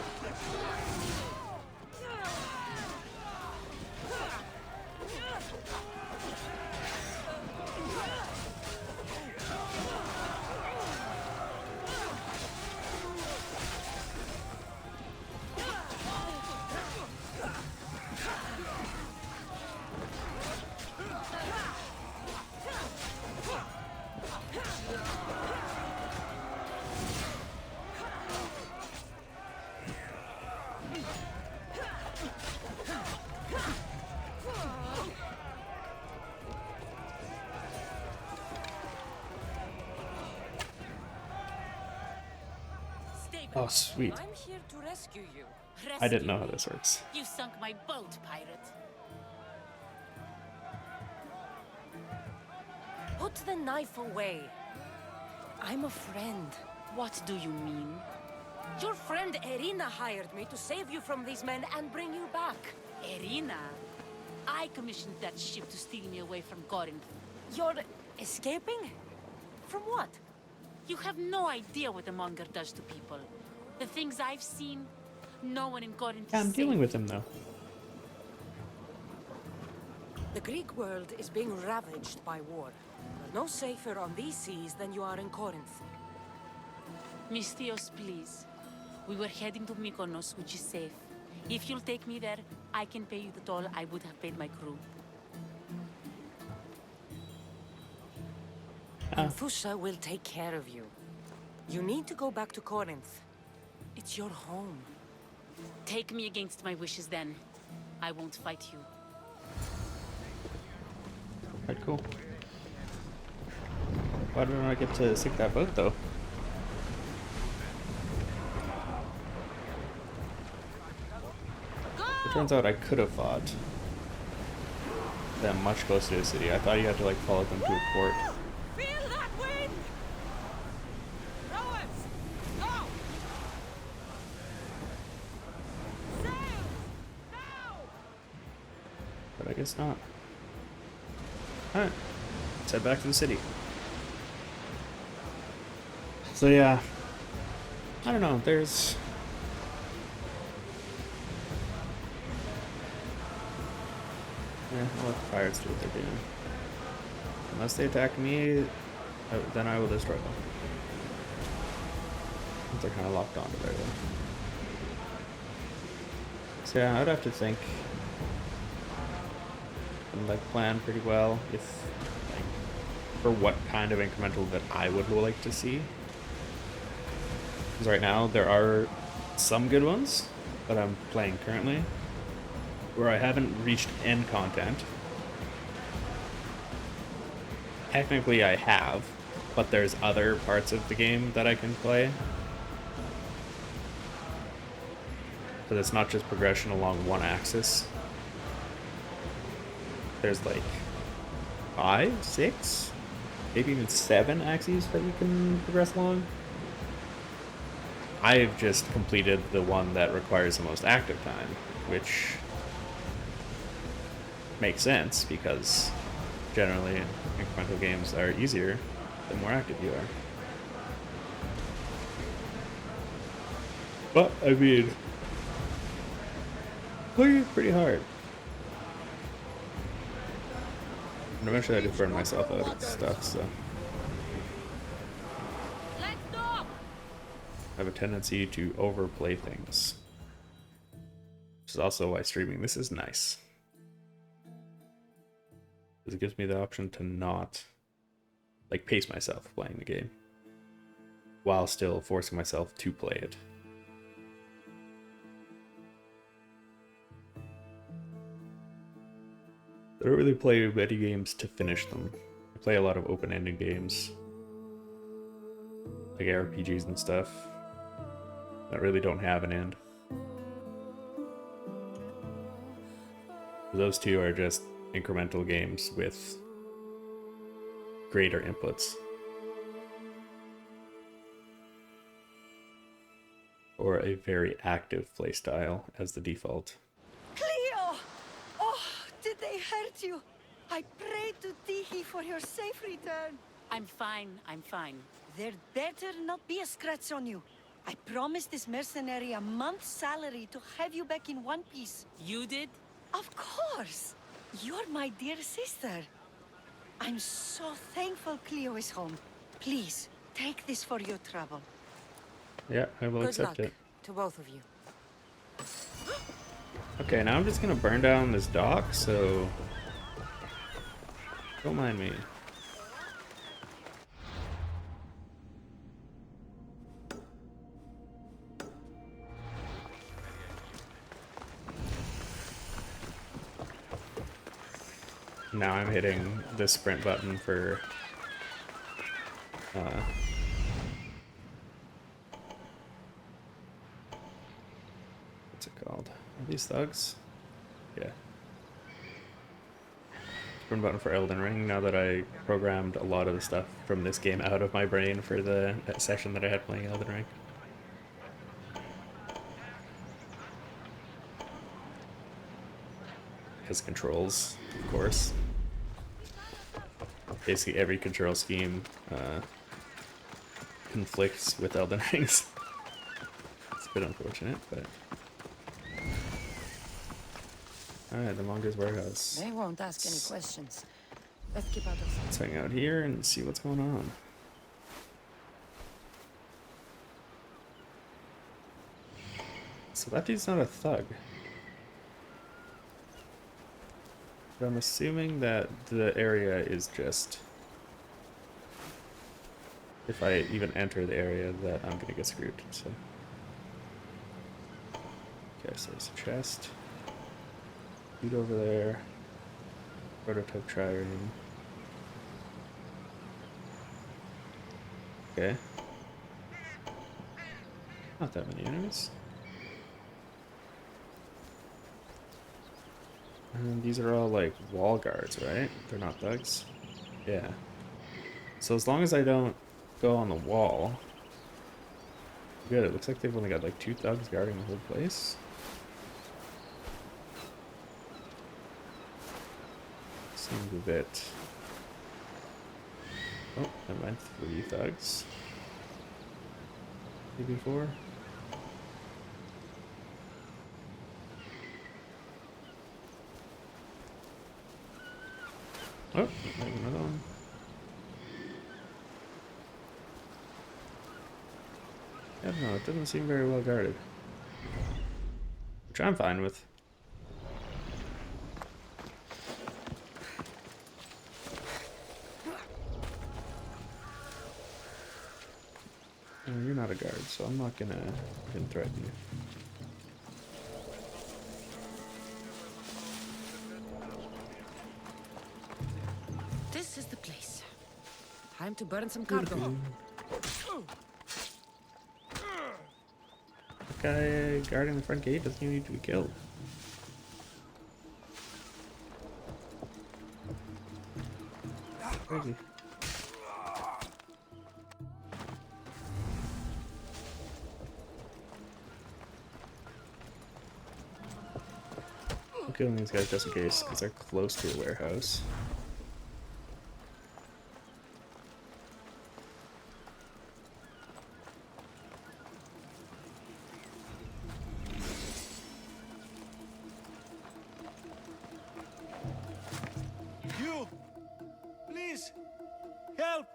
Oh, sweet. I'm here to rescue you. I didn't know how this works. You sunk my boat, pirate. Put the knife away. I'm a friend. What do you mean? Your friend Irina hired me to save you from these men and bring you back. Irina? I commissioned that ship to steal me away from Corinth. You're escaping? From what? You have no idea what the monger does to people. The things I've seen, no one in Corinth Yeah, I'm is dealing safe. with him though. The Greek world is being ravaged by war. You're no safer on these seas than you are in Corinth. Mystios, please. We were heading to Mykonos, which is safe. If you'll take me there, I can pay you the toll I would have paid my crew. Anthusa will take care of you. You need to go back to Corinth. It's your home. Take me against my wishes then. I won't fight you. Alright, cool. Why don't I get to sink that boat though? It turns out I could have fought them much closer to the city. I thought you had to like follow them to a port. Feel that wind! Rowers, go! Sail! Now! But I guess not. Alright. Let's head back to the city. So yeah. I don't know, there's... Yeah, I'll let the pirates do what they're doing. Unless they attack me, then I will destroy them. They're kind of locked onto there though. So yeah, I'd have to think and like plan pretty well if like for what kind of incremental that I would like to see. Because right now there are some good ones that I'm playing currently where I haven't reached end content. Technically I have, but there's other parts of the game that I can play. So it's not just progression along one axis. There's like 5, 6, maybe even 7 axes that you can progress along. I've just completed the one that requires the most active time, which makes sense because generally incremental games are easier the more active you are. But I mean, it's pretty hard. And eventually I do burn myself out of stuff, so. Let's go! I have a tendency to overplay things. Which is also why streaming this is nice. Because it gives me the option to not, like, pace myself playing the game. While still forcing myself to play it. I don't really play many games to finish them. I play a lot of open-ended games. Like RPGs and stuff. That really don't have an end. Those two are just incremental games with greater inputs. Or a very active playstyle as the default. Cleo! Oh, did they hurt you? I prayed to Tihi for your safe return. I'm fine, I'm fine. There better not be a scratch on you. I promised this mercenary a month's salary to have you back in one piece. You did? Of course! You're my dear sister. I'm so thankful Cleo is home. Please, take this for your trouble. Yeah, I will Good accept luck it. to both of you. Okay, now I'm just gonna burn down this dock, so don't mind me. Now I'm hitting the sprint button for what's it called? Are these thugs? Yeah. Sprint button for Elden Ring, now that I programmed a lot of the stuff from this game out of my brain for that session that I had playing Elden Ring. Because controls, of course. Basically every control scheme conflicts with Elden Rings. It's a bit unfortunate, but... Alright, the Mongoose Warehouse. They won't ask any questions. Let's keep out of Let's hang out here and see what's going on. So that dude's not a thug. But I'm assuming that the area is just... If I even enter the area, that I'm gonna get screwed, so... Okay, so there's a chest. Dude over there. Prototype trireme. Okay. Not that many enemies. And these are all like wall guards, right? They're not thugs. Yeah. So as long as I don't go on the wall. Good, it looks like they've only got like 2 thugs guarding the whole place. Seems a bit... Oh, never mind, 3 thugs. Maybe 4. Oh, there's another one. I don't know, it doesn't seem very well guarded. Which I'm fine with. You're not a guard, so I'm not gonna even threaten you. This is the place. I'm want to burn some cargo. The guy guarding the front gate doesn't even need to be killed. Crazy. I'm killing these guys just in case, because they're close to a warehouse. You! Please! Help!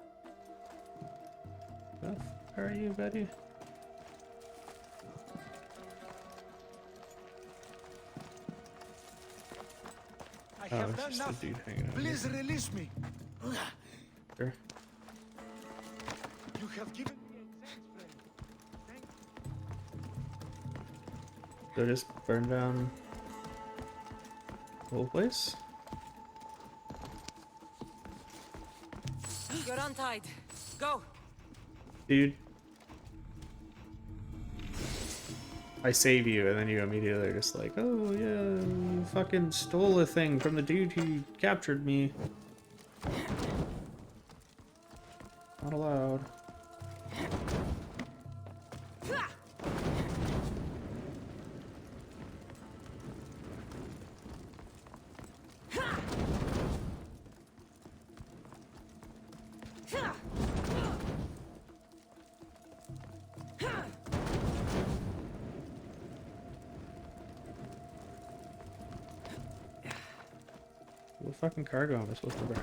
Where are you, buddy? I Oh, have it's done just a nothing. dude hanging out Please release me. here. You have given me a chance, friend. Thank you. So just burn down the whole place? You're untied. Go. Dude. I save you, and then you immediately are just like, oh yeah, you fucking stole a thing from the dude who captured me. Not allowed. What fucking cargo am I supposed to burn?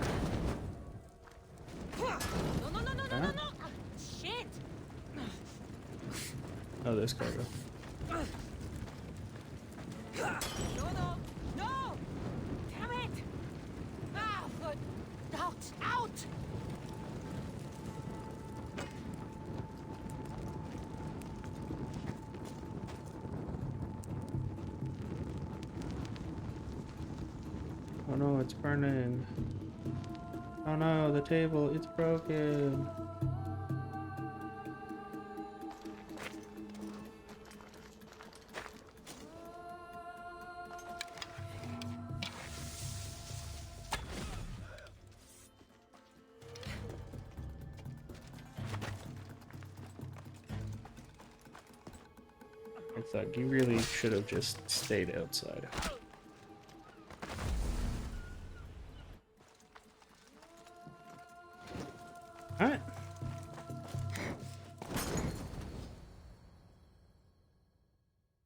No. Shit. Oh, this cargo. No. Damn it. Ah, good. Out. Oh no, it's burning. Oh no, the table, it's broken. I thought you really should have just stayed outside. Alright.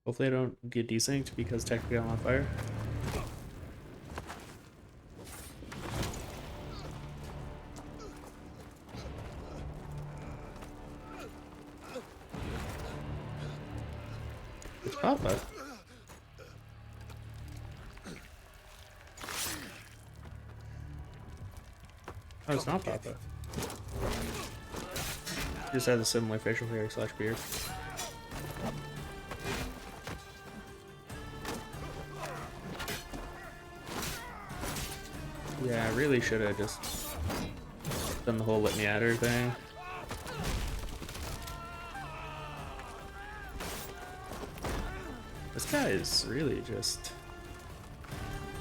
Hopefully I don't get desynced because technically I'm on fire. It's Papa. Oh, it's not Papa. He just has a similar facial hair / beard. Yeah, I really should have just done the whole let me at her thing. This guy is really just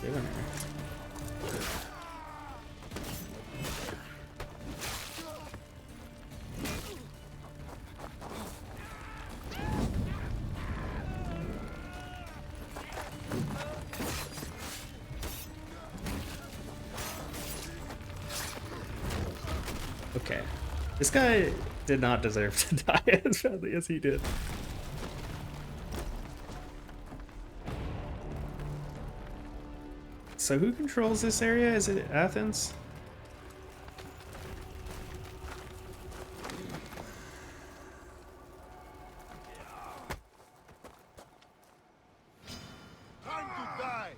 giving her. Okay. This guy did not deserve to die as badly as he did. So who controls this area? Is it Athens? Time to die!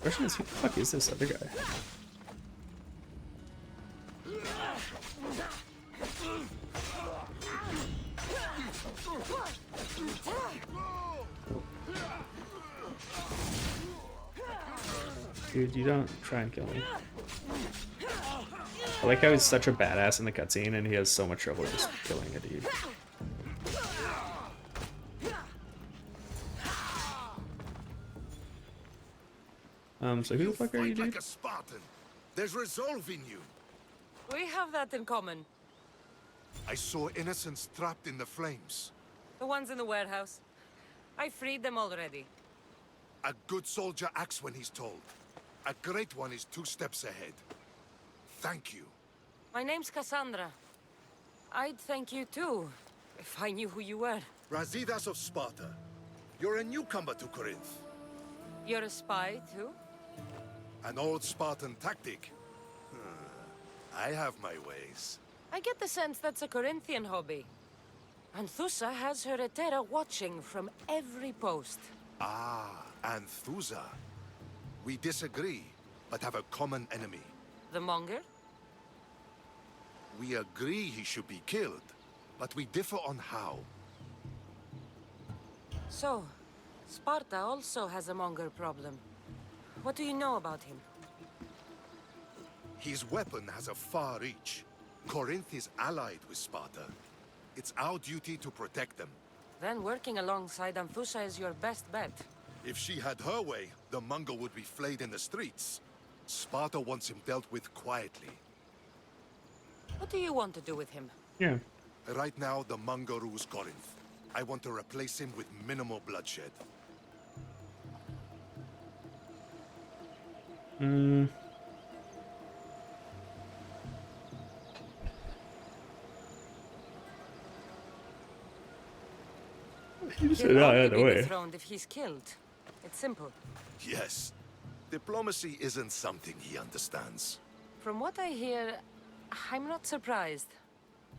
Question is, who the fuck is this other guy? Dude, you don't try and kill me. I like how he's such a badass in the cutscene and he has so much trouble just killing a dude. So who the fuck are you, dude? Like a Spartan. There's resolve in you. We have that in common. I saw innocents trapped in the flames. The ones in the warehouse. I freed them already. A good soldier acts when he's told. A great one is 2 steps ahead. Thank you. My name's Cassandra. I'd thank you too, if I knew who you were. Brasidas of Sparta. You're a newcomer to Corinth. You're a spy too? An old Spartan tactic. I have my ways. I get the sense that's a Corinthian hobby. Anthusa has her Etera watching from every post. Ah, Anthusa. We disagree, but have a common enemy. The Monger? We agree he should be killed, but we differ on how. So, Sparta also has a Monger problem. What do you know about him? His weapon has a far reach. Corinth is allied with Sparta. It's our duty to protect them. Then working alongside Anthusa is your best bet. If she had her way, the Mongol would be flayed in the streets. Sparta wants him dealt with quietly. What do you want to do with him? Yeah. Right now, the Mongol rules Corinth. I want to replace him with minimal bloodshed. You just He'll said only either be way. dethroned if he's killed. It's simple. Yes. Diplomacy isn't something he understands. From what I hear, I'm not surprised.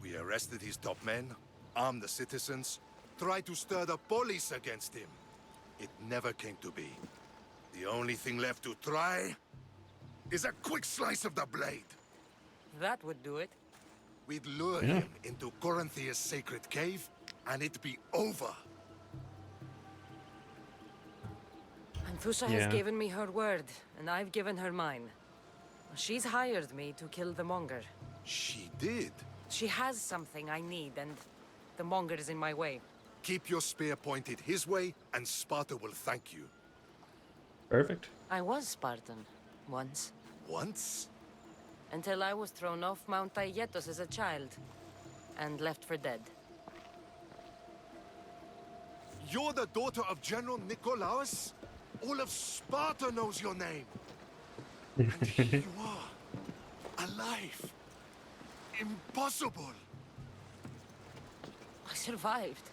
We arrested his top men, armed the citizens, tried to stir the police against him. It never came to be. The only thing left to try is a quick slice of the blade. That would do it. We'd lure him into Corinthia's sacred cave, and it'd be over. Anthusa has given me her word, and I've given her mine. She's hired me to kill the Monger. She did. She has something I need, and the Monger is in my way. Keep your spear pointed his way, and Sparta will thank you. Perfect. I was Spartan, once. Once? Until I was thrown off Mount Aietos as a child, and left for dead. You're the daughter of General Nikolaos? All of Sparta knows your name. And here you are, alive. Impossible. I survived.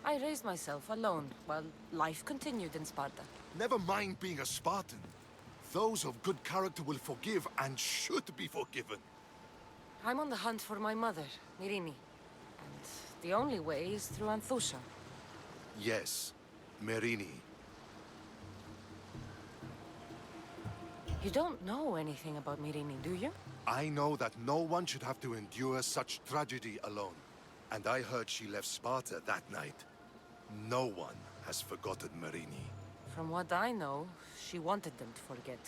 I raised myself alone, while life continued in Sparta. Never mind being a Spartan. Those of good character will forgive and should be forgiven. I'm on the hunt for my mother, Myrini. And the only way is through Anthusa. Yes, Myrini. You don't know anything about Myrini, do you? I know that no one should have to endure such tragedy alone. And I heard she left Sparta that night. No one has forgotten Myrini. From what I know, she wanted them to forget.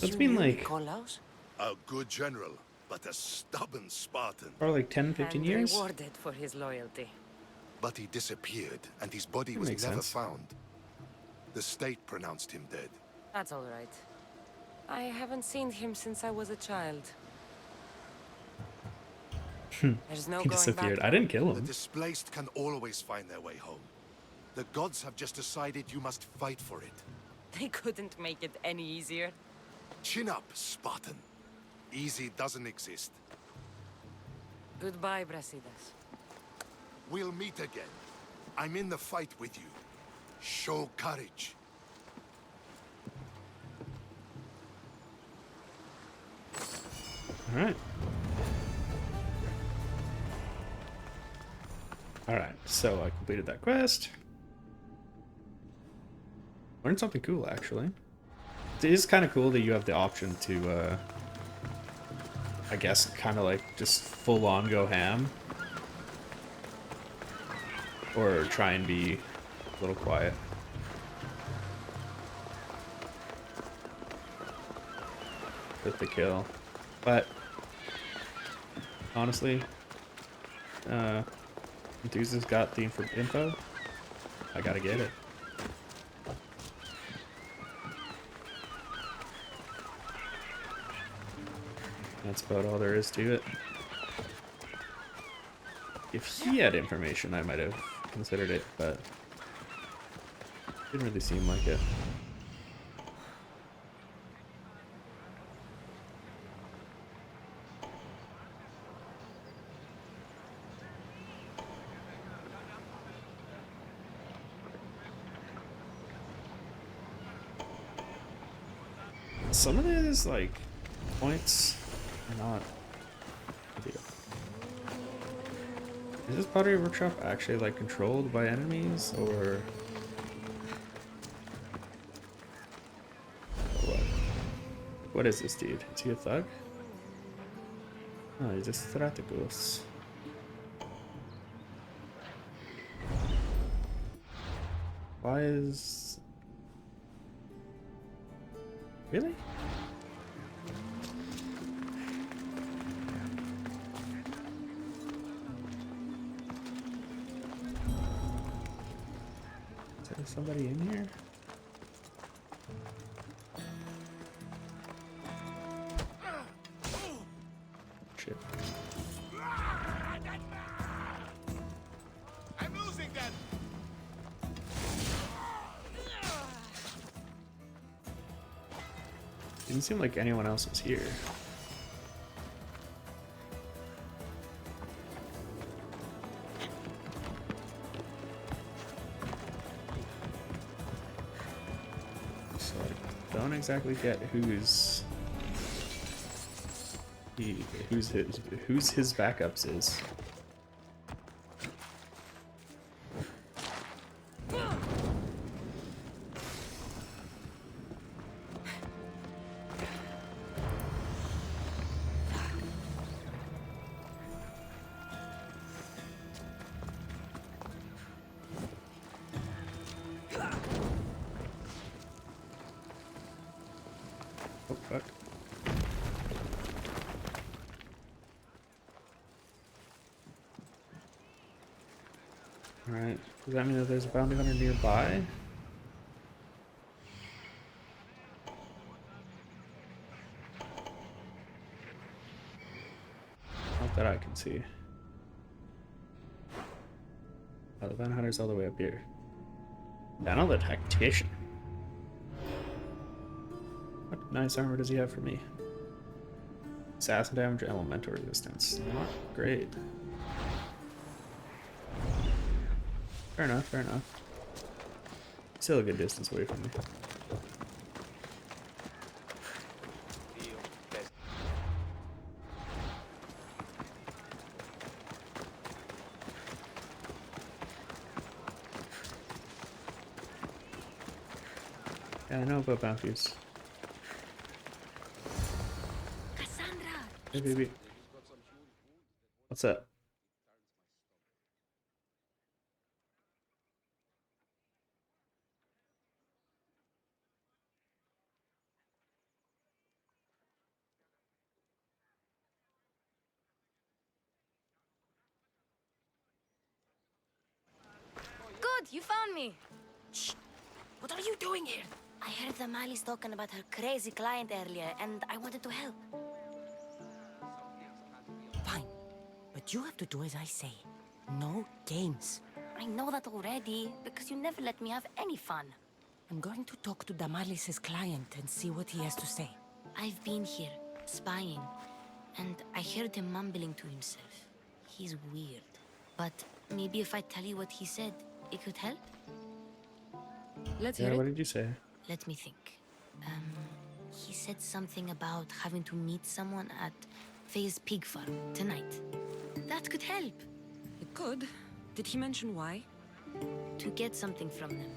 That's been like... Nikolaos? A good general, but a stubborn Spartan. Probably like 10, 15 and years? rewarded for his loyalty. But he disappeared, and his body That was makes never sense. found. The state pronounced him dead. That's all right. I haven't seen him since I was a child. There's no He going disappeared. back. I didn't kill The him. displaced can always find their way home. The gods have just decided you must fight for it. They couldn't make it any easier. Chin up, Spartan. Easy doesn't exist. Goodbye, Brasidas. We'll meet again. I'm in the fight with you. Show courage. Alright. Alright, so I completed that quest. Learned something cool, actually. It is kind of cool that you have the option to I guess kind of like just full on go ham. Or try and be a little quiet. With the kill. But honestly, Enthusiast got the info. I gotta get it. That's about all there is to it. If he had information, I might have considered it, but didn't really seem like it. Some of these, like, points are not ideal. Is this Pottery Workshop actually, like, controlled by enemies, or what? What is this dude? Is he a thug? Oh, he's a strategos. Why is... Really? Is there somebody in here? Shit. I'm losing them. Didn't seem like anyone else was here. So I don't exactly get whose his backups is. Oh, fuck. Alright, does that mean that there's a bounty hunter nearby? Not that I can see. Oh, the bounty hunter's all the way up here. Panel the Tactician. What nice armor does he have for me? Assassin damage, elemental resistance. Not great. Fair enough, fair enough. Still a good distance away from me. Yeah, I know about bounties. Hey, baby. What's up? Good, you found me. Shh! What are you doing here? I heard the Mali's talking about her crazy client earlier, and I wanted to help. Fine. But you have to do as I say. No games. I know that already, because you never let me have any fun. I'm going to talk to Damalis's client and see what he has to say. I've been here, spying, and I heard him mumbling to himself. He's weird. But maybe if I tell you what he said, it could help? Let's Yeah, hear what it. did you say? Let me think. He said something about having to meet someone at Faye's pig farm tonight. That could help. It could. Did he mention why? To get something from them.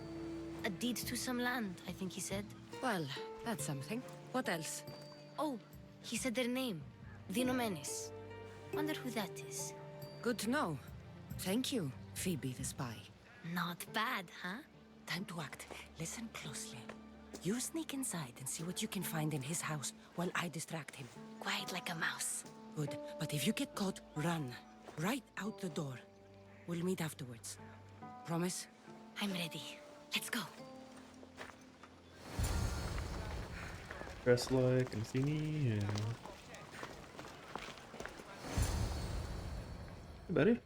A deed to some land, I think he said. Well, that's something. What else? Oh, he said their name. The Nomenis. Wonder who that is. Good to know. Thank you, Phoebe the spy. Not bad, huh? Time to act. Listen closely. You sneak inside and see what you can find in his house while I distract him. Quiet like a mouse. Good. But if you get caught, run. Right out the door. We'll meet afterwards. Promise? I'm ready. Let's go. Dress like Athene, yeah. Hey, buddy.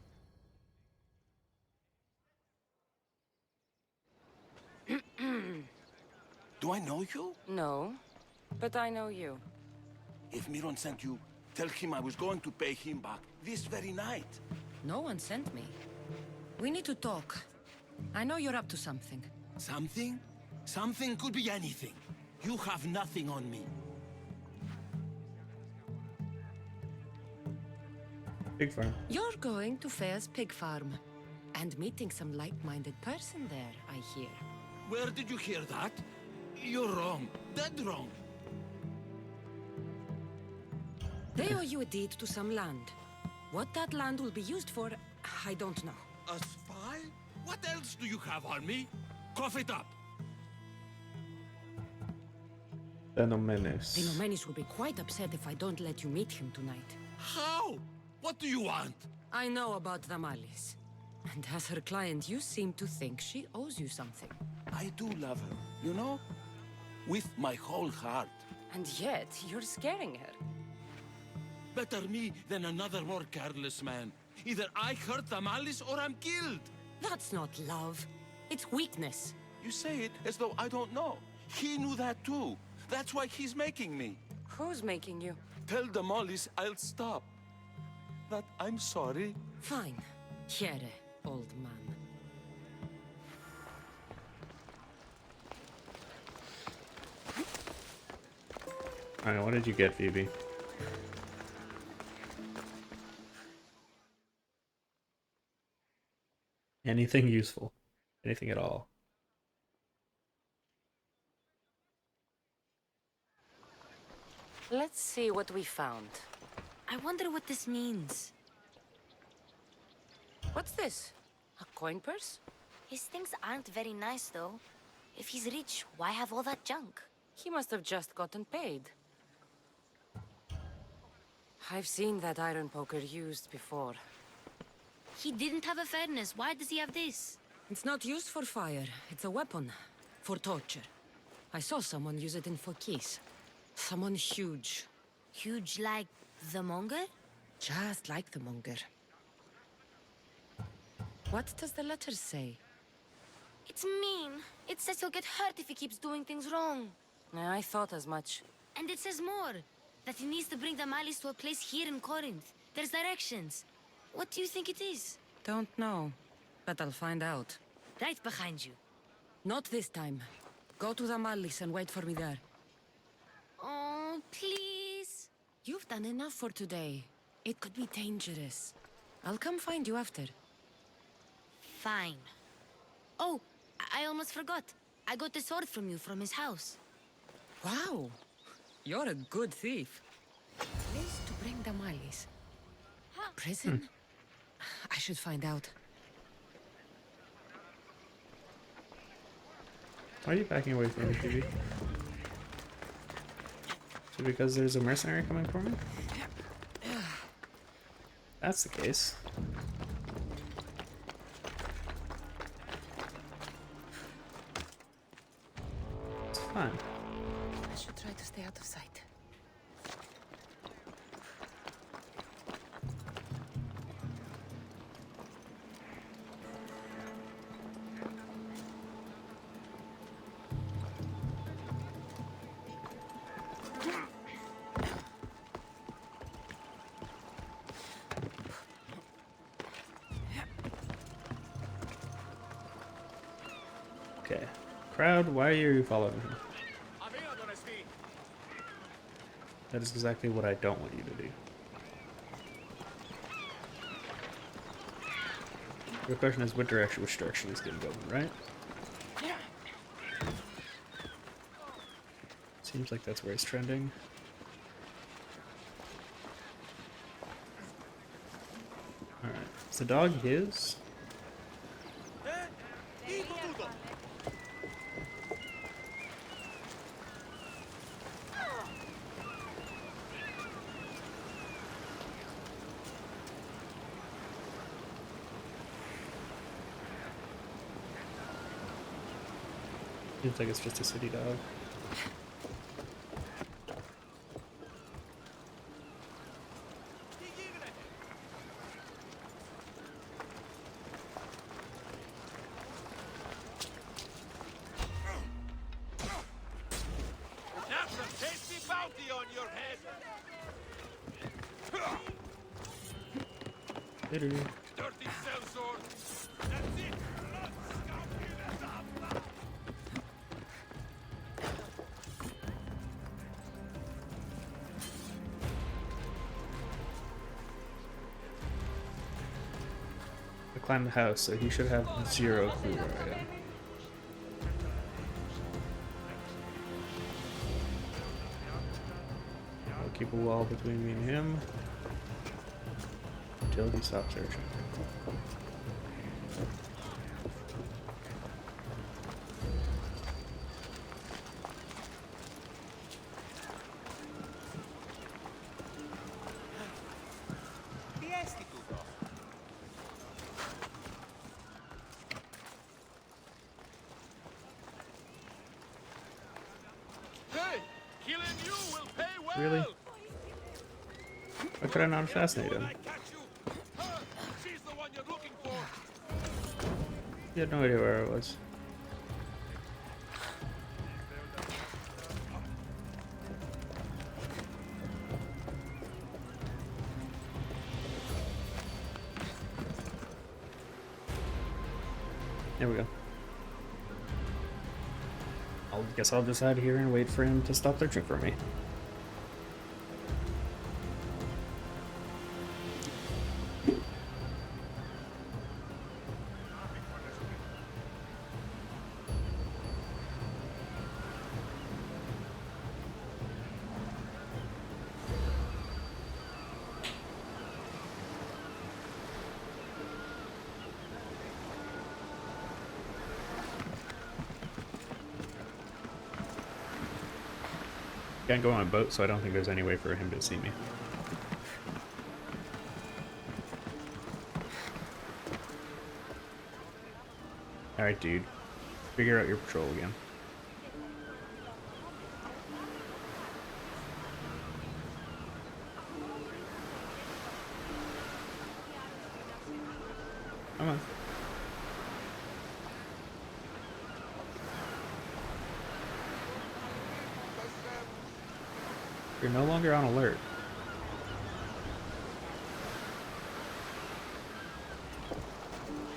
Do I know you? No, but I know you. If Miron sent you, tell him I was going to pay him back this very night. No one sent me. We need to talk. I know you're up to something. Something? Something could be anything. You have nothing on me. Pig farm. You're going to Fair's pig farm. And meeting some like-minded person there, I hear. Where did you hear that? You're wrong. Dead wrong. They owe you a deed to some land. What that land will be used for, I don't know. A spy? What else do you have on me? Cough it up. The Nomenis. The Nomenis will be quite upset if I don't let you meet him tonight. How? What do you want? I know about the Malis. And as her client, you seem to think she owes you something. I do love her, you know? With my whole heart. And yet, you're scaring her. Better me than another more careless man. Either I hurt the Malice or I'm killed. That's not love. It's weakness. You say it as though I don't know. He knew that too. That's why he's making me. Who's making you? Tell the Mollies I'll stop. That I'm sorry. Fine. Here, old man. Alright, what did you get, Phoebe? Anything useful? Anything at all? Let's see what we found. I wonder what this means. What's this? A coin purse? His things aren't very nice, though. If he's rich, why have all that junk? He must have just gotten paid. I've seen that iron poker used before. He didn't have a furnace. Why does he have this? It's not used for fire. It's a weapon. For torture. I saw someone use it in Fokis. Someone huge. Huge like the Monger? Just like the Monger. What does the letter say? It's mean. It says he'll get hurt if he keeps doing things wrong. I thought as much. And it says more. That he needs to bring the Malice to a place here in Corinth. There's directions. What do you think it is? Don't know. But I'll find out. Right behind you. Not this time. Go to the Malice and wait for me there. Oh, please. You've done enough for today. It could be dangerous. I'll come find you after. Fine. Oh, I almost forgot. I got the sword from you from his house. Wow. You're a good thief. Place to bring the Malice. Prison? I should find out. Why are you backing away from me, Phoebe? Is it because there's a mercenary coming for me? That's the case. It's fine. I should try to stay out of sight. Okay. Crowd, why are you following me? That is exactly what I don't want you to do. The question is which direction is going going, right? Seems like that's where it's trending. Is the dog his? Seems like it's just a city dog. That's a tasty bounty on your head. Later. Dirty sellsword. That's it. Let's scalp you this up. I climbed the house, so he should have zero clue where I am. I'll keep a wall between me and him until he stops searching. Hey, killing you will pay well. Really? Why could I not assassinate him? She's the one you're looking for. He had no idea where I was. There we go. I guess I'll just hide here and wait for him to stop searching for me. Can't go on a boat, so I don't think there's any way for him to see me. Alright, dude. Figure out your patrol again. Come on. You're no longer on alert.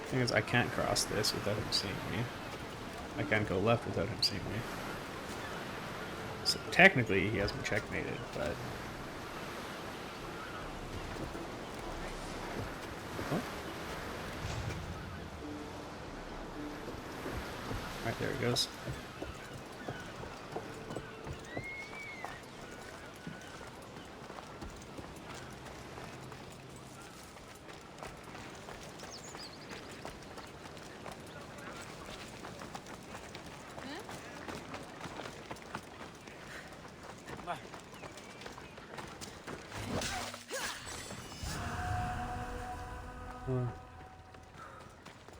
Thing is, I can't cross this without him seeing me. I can't go left without him seeing me. So technically, he has me checkmated, but... Oh. Right, there he goes.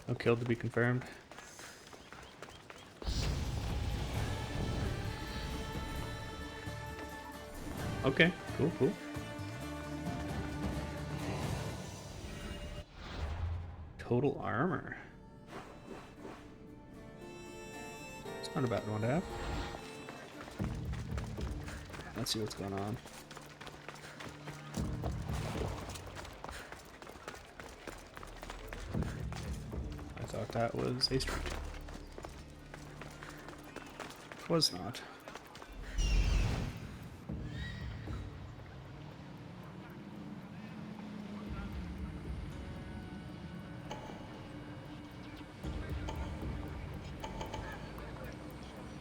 No kill to be confirmed. Okay, cool, cool. Total armor. It's not a bad one to have. Let's see what's going on. I thought that was a strike. Was not.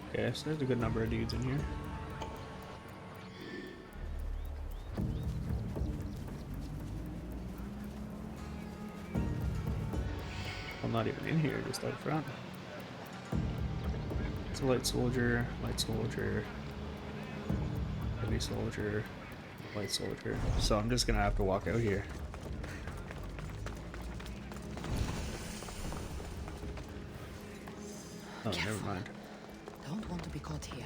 Okay, so there's a good number of dudes in here. Well, not even in here, just out front. It's a light soldier, heavy soldier, light soldier. So I'm just gonna have to walk out here. Oh, Careful. never mind. Don't want to be caught here.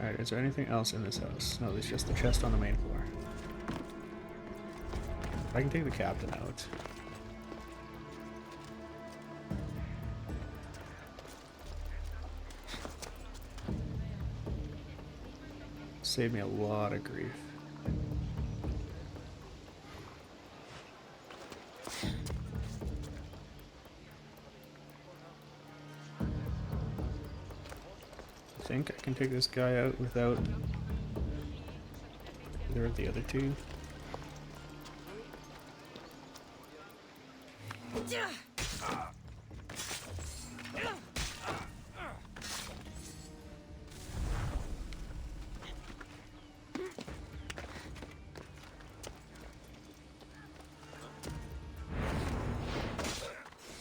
Alright, is there anything else in this house? No, there's just the chest on the main floor. I can take the captain out. Save me a lot of grief. I think I can take this guy out without either of the other two.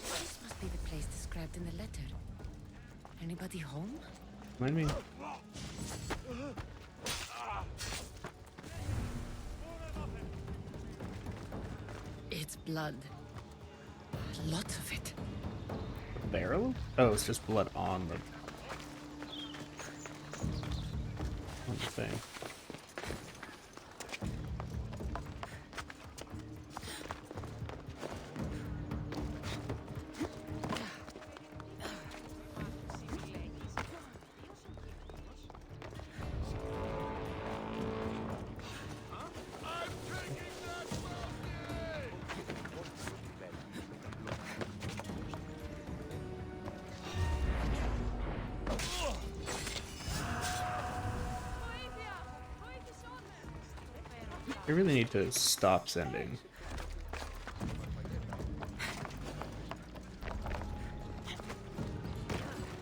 This must be the place described in the letter. Anybody home? Mind me? It's blood. Lots of it. Barrel? Oh, it's just blood on the thing. I really need to stop sending.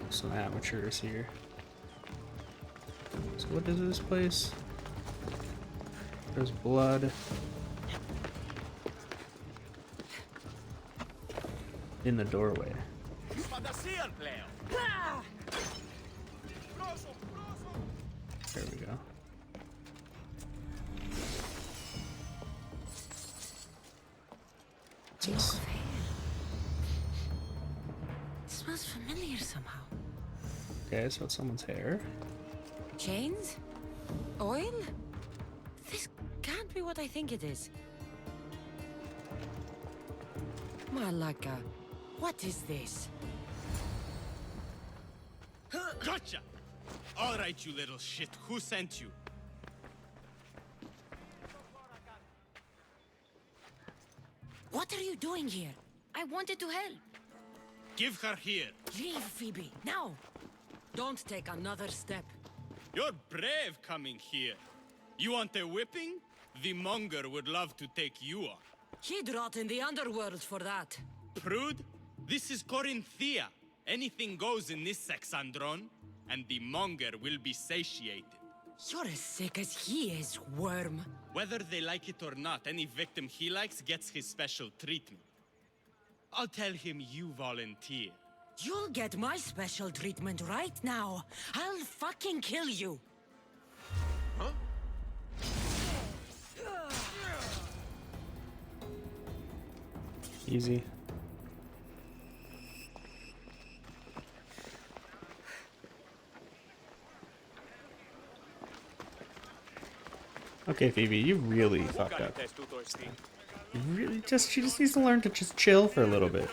Some amateurs here. So what is this place? There's blood. In the doorway. There we go. This Smells familiar somehow. okay, so it's someone's hair. Chains? Oil? This can't be what I think it is. Malaka, what is this? Gotcha! Alright, you little shit. Who sent you? What are you doing here? I wanted to help. Give her here. Leave, Phoebe, now. Don't take another step. You're brave coming here. You want a whipping? The monger would love to take you on. He'd rot in the underworld for that. Prude, this is Corinthia. Anything goes in this Sexandron, and the monger will be satiated. You're as sick as he is, worm. Whether they like it or not, any victim he likes gets his special treatment. I'll tell him you volunteer. You'll get my special treatment right now. I'll fucking kill you. Huh? Easy. Okay, Phoebe, you really fucked up. You really she just needs to learn to just chill for a little bit.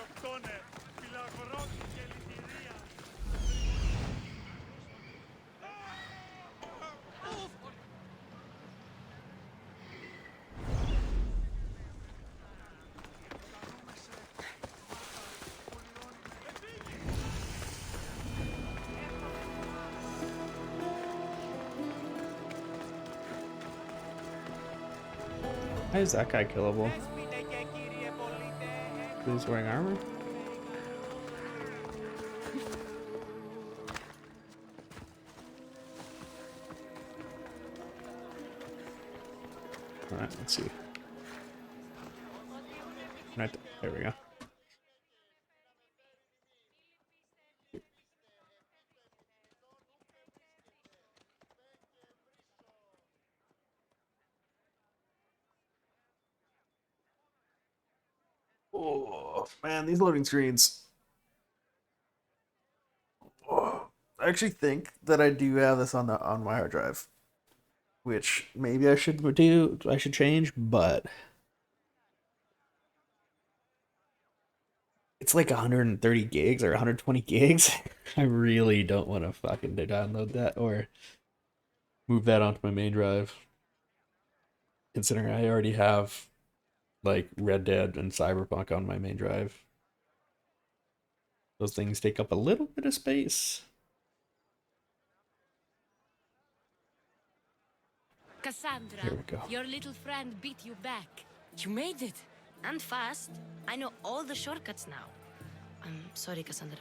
Why is that guy killable? He's wearing armor? Alright, let's see. Right there we go. Oh man, these loading screens. Oh, I actually think that I do have this on my hard drive, which maybe I should do. I should change, but it's like 130 gigs or 120 gigs. I really don't want to fucking download that or move that onto my main drive, considering I already have like Red Dead and Cyberpunk on my main drive. Those things take up a little bit of space. Cassandra, Here we go. your little friend beat you back. You made it. And fast. I know all the shortcuts now. I'm sorry, Cassandra.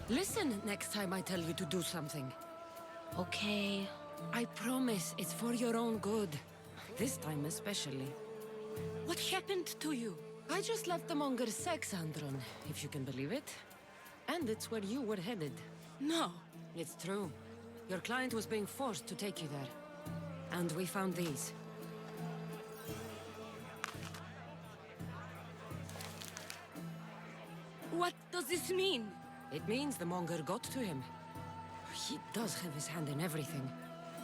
Listen next time I tell you to do something. Okay. I promise it's for your own good. This time especially. What happened to you? I just left the monger's sex, Andron, if you can believe it. And it's where you were headed. No. It's true. Your client was being forced to take you there. And we found these. What does this mean? It means the monger got to him. He does have his hand in everything.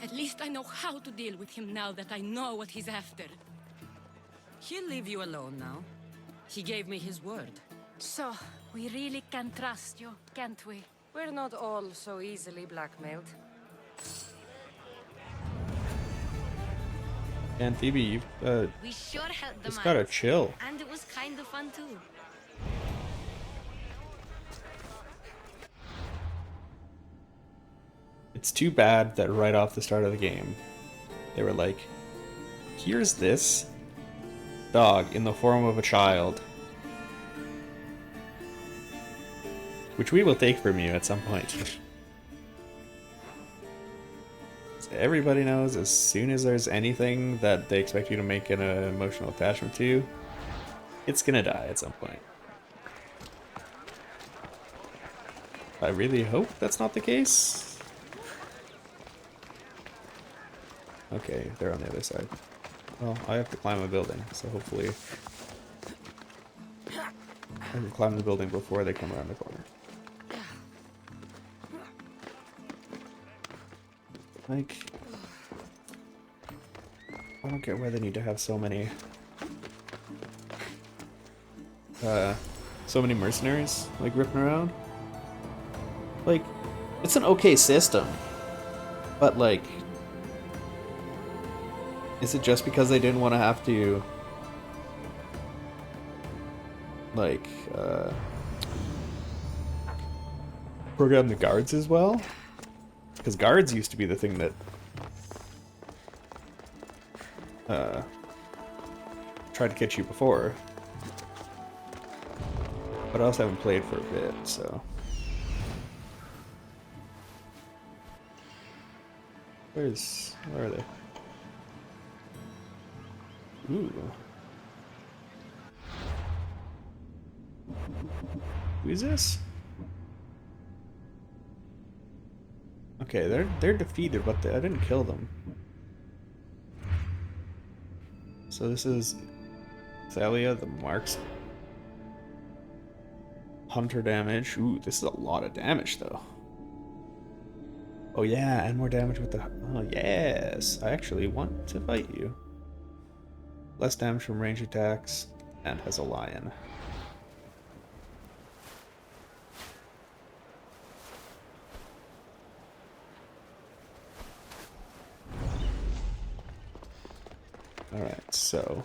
At least I know how to deal with him now that I know what he's after. He'll leave you alone now. He gave me his word. So, we really can trust you, can't we? We're not all so easily blackmailed. And Phoebe, you've We sure helped them just out. gotta chill. And it was kind of fun too. It's too bad that right off the start of the game, they were like, here's this dog in the form of a child, which we will take from you at some point. So everybody knows as soon as there's anything that they expect you to make an emotional attachment to, it's gonna die at some point. I really hope that's not the case. Okay, they're on the other side. Well, I have to climb a building, so hopefully I can climb the building before they come around the corner. Like, I don't get why they need to have so many mercenaries, like, ripping around. Like, it's an okay system, but, like, is it just because they didn't want to have to, like, program the guards as well? Because guards used to be the thing that tried to catch you before. But I also haven't played for a bit, so. Where are they? Ooh. Who is this? Okay, they're defeated, but I didn't kill them. So this is Thalia, the marks. Hunter damage. Ooh, this is a lot of damage though. Oh yeah, and more damage with the... Oh yes, I actually want to fight you. Less damage from range attacks, and has a lion. Alright, so...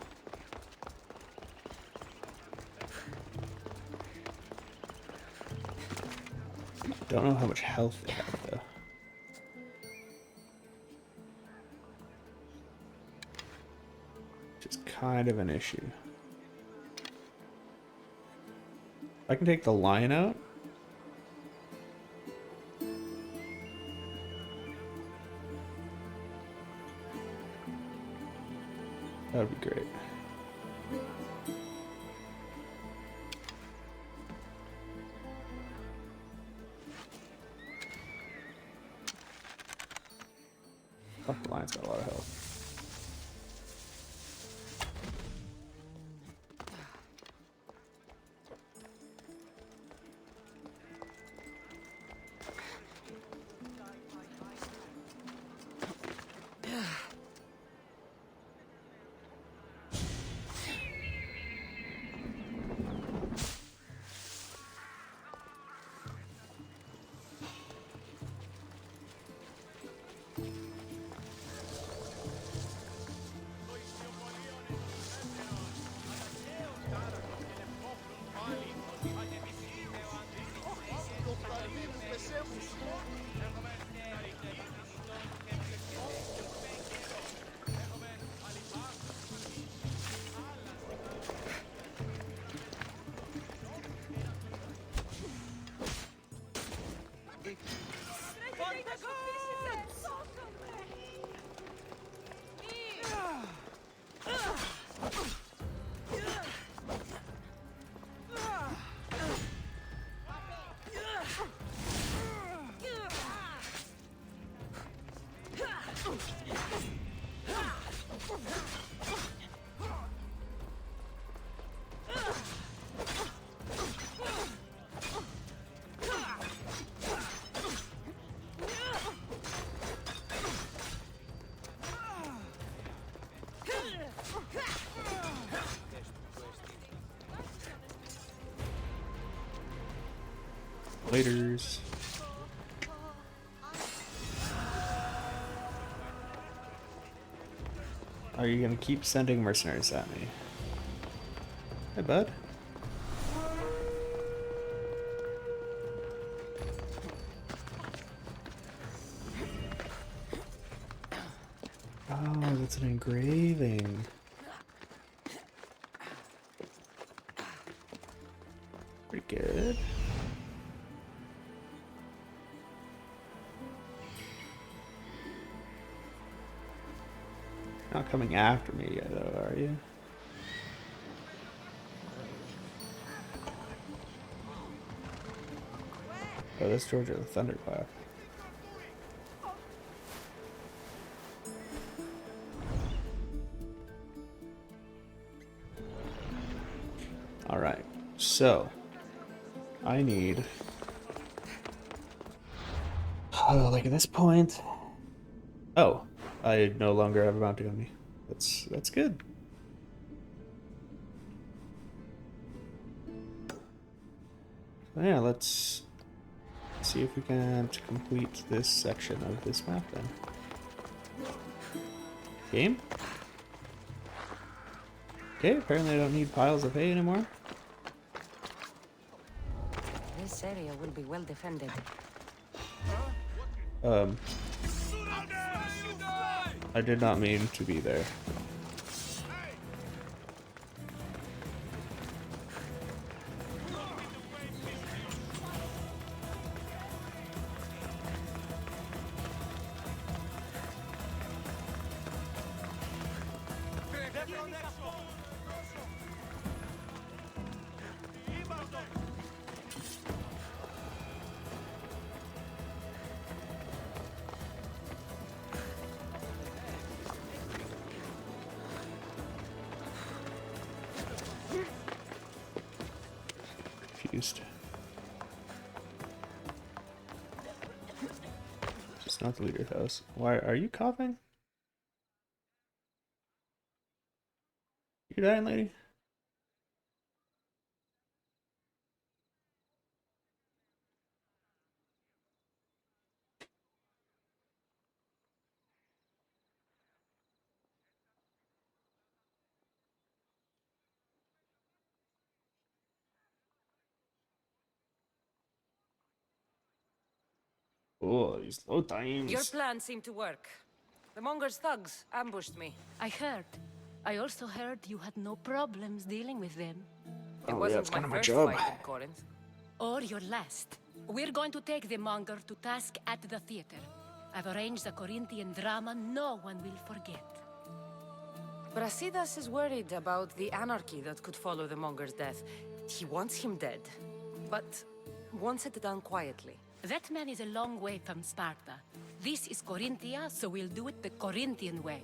Don't know how much health they have, though. Which is kind of an issue. I can take the lion out. That would be great. Fuck, the lion's got a lot of health. Laters. Are you gonna keep sending mercenaries at me? Hey, bud. Oh, that's an engraving. Pretty good. Not coming after me yet, though, are you? Oh, that's Georgia the Thunderclap. Alright, so I need... Oh, like at this point... Oh, I no longer have a bounty on me. That's good. So yeah, let's see if we can complete this section of this map then. Game? Okay, apparently I don't need piles of hay anymore. This area will be well defended. I did not mean to be there. Confused. It's not the leader's house. Why are you coughing? You dying, lady? Oh, these low times. Your plan seemed to work. The Monger's thugs ambushed me. I heard. I also heard you had no problems dealing with them. It Oh, yeah, wasn't it's kind of my first job. fight in Corinth. Or your last. We're going to take the Monger to task at the theater. I've arranged a Corinthian drama no one will forget. Brasidas is worried about the anarchy that could follow the monger's death. He wants him dead, but wants it done quietly. That man is a long way from Sparta. This is Corinthia, so we'll do it the Corinthian way.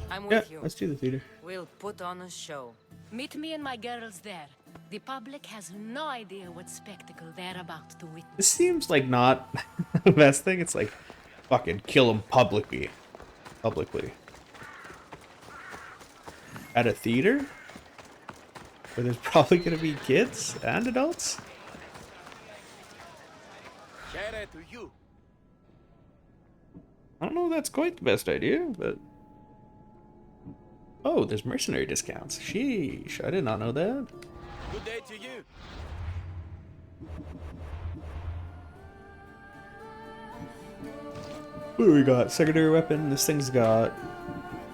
I'm Yeah, with you. let's do the theater. We'll put on a show. Meet me and my girls there. The public has no idea what spectacle they're about to witness. This seems like not the best thing. It's like, fucking kill him publicly. At a theater? Where there's probably gonna be kids and adults? To you. I don't know if that's quite the best idea, but... Oh, there's mercenary discounts. Sheesh, I did not know that. Good day to you. What do we got? Secondary weapon. This thing's got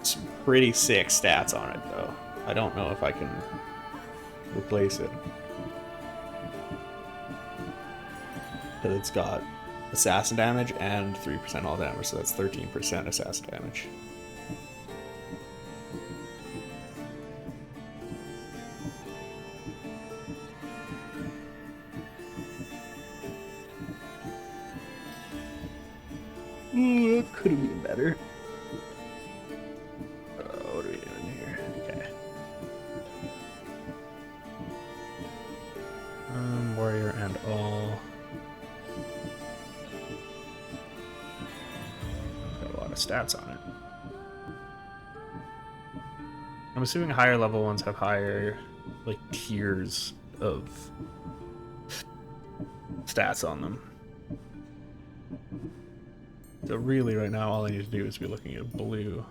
some pretty sick stats on it, though. I don't know if I can replace it. But it's got assassin damage and 3% all damage, so that's 13% assassin damage. Ooh, that could have been better. What are we doing here? Okay. Warrior and all. Got a lot of stats on it. I'm assuming higher level ones have higher, like, tiers of stats on them. So really, right now, all I need to do is be looking at blue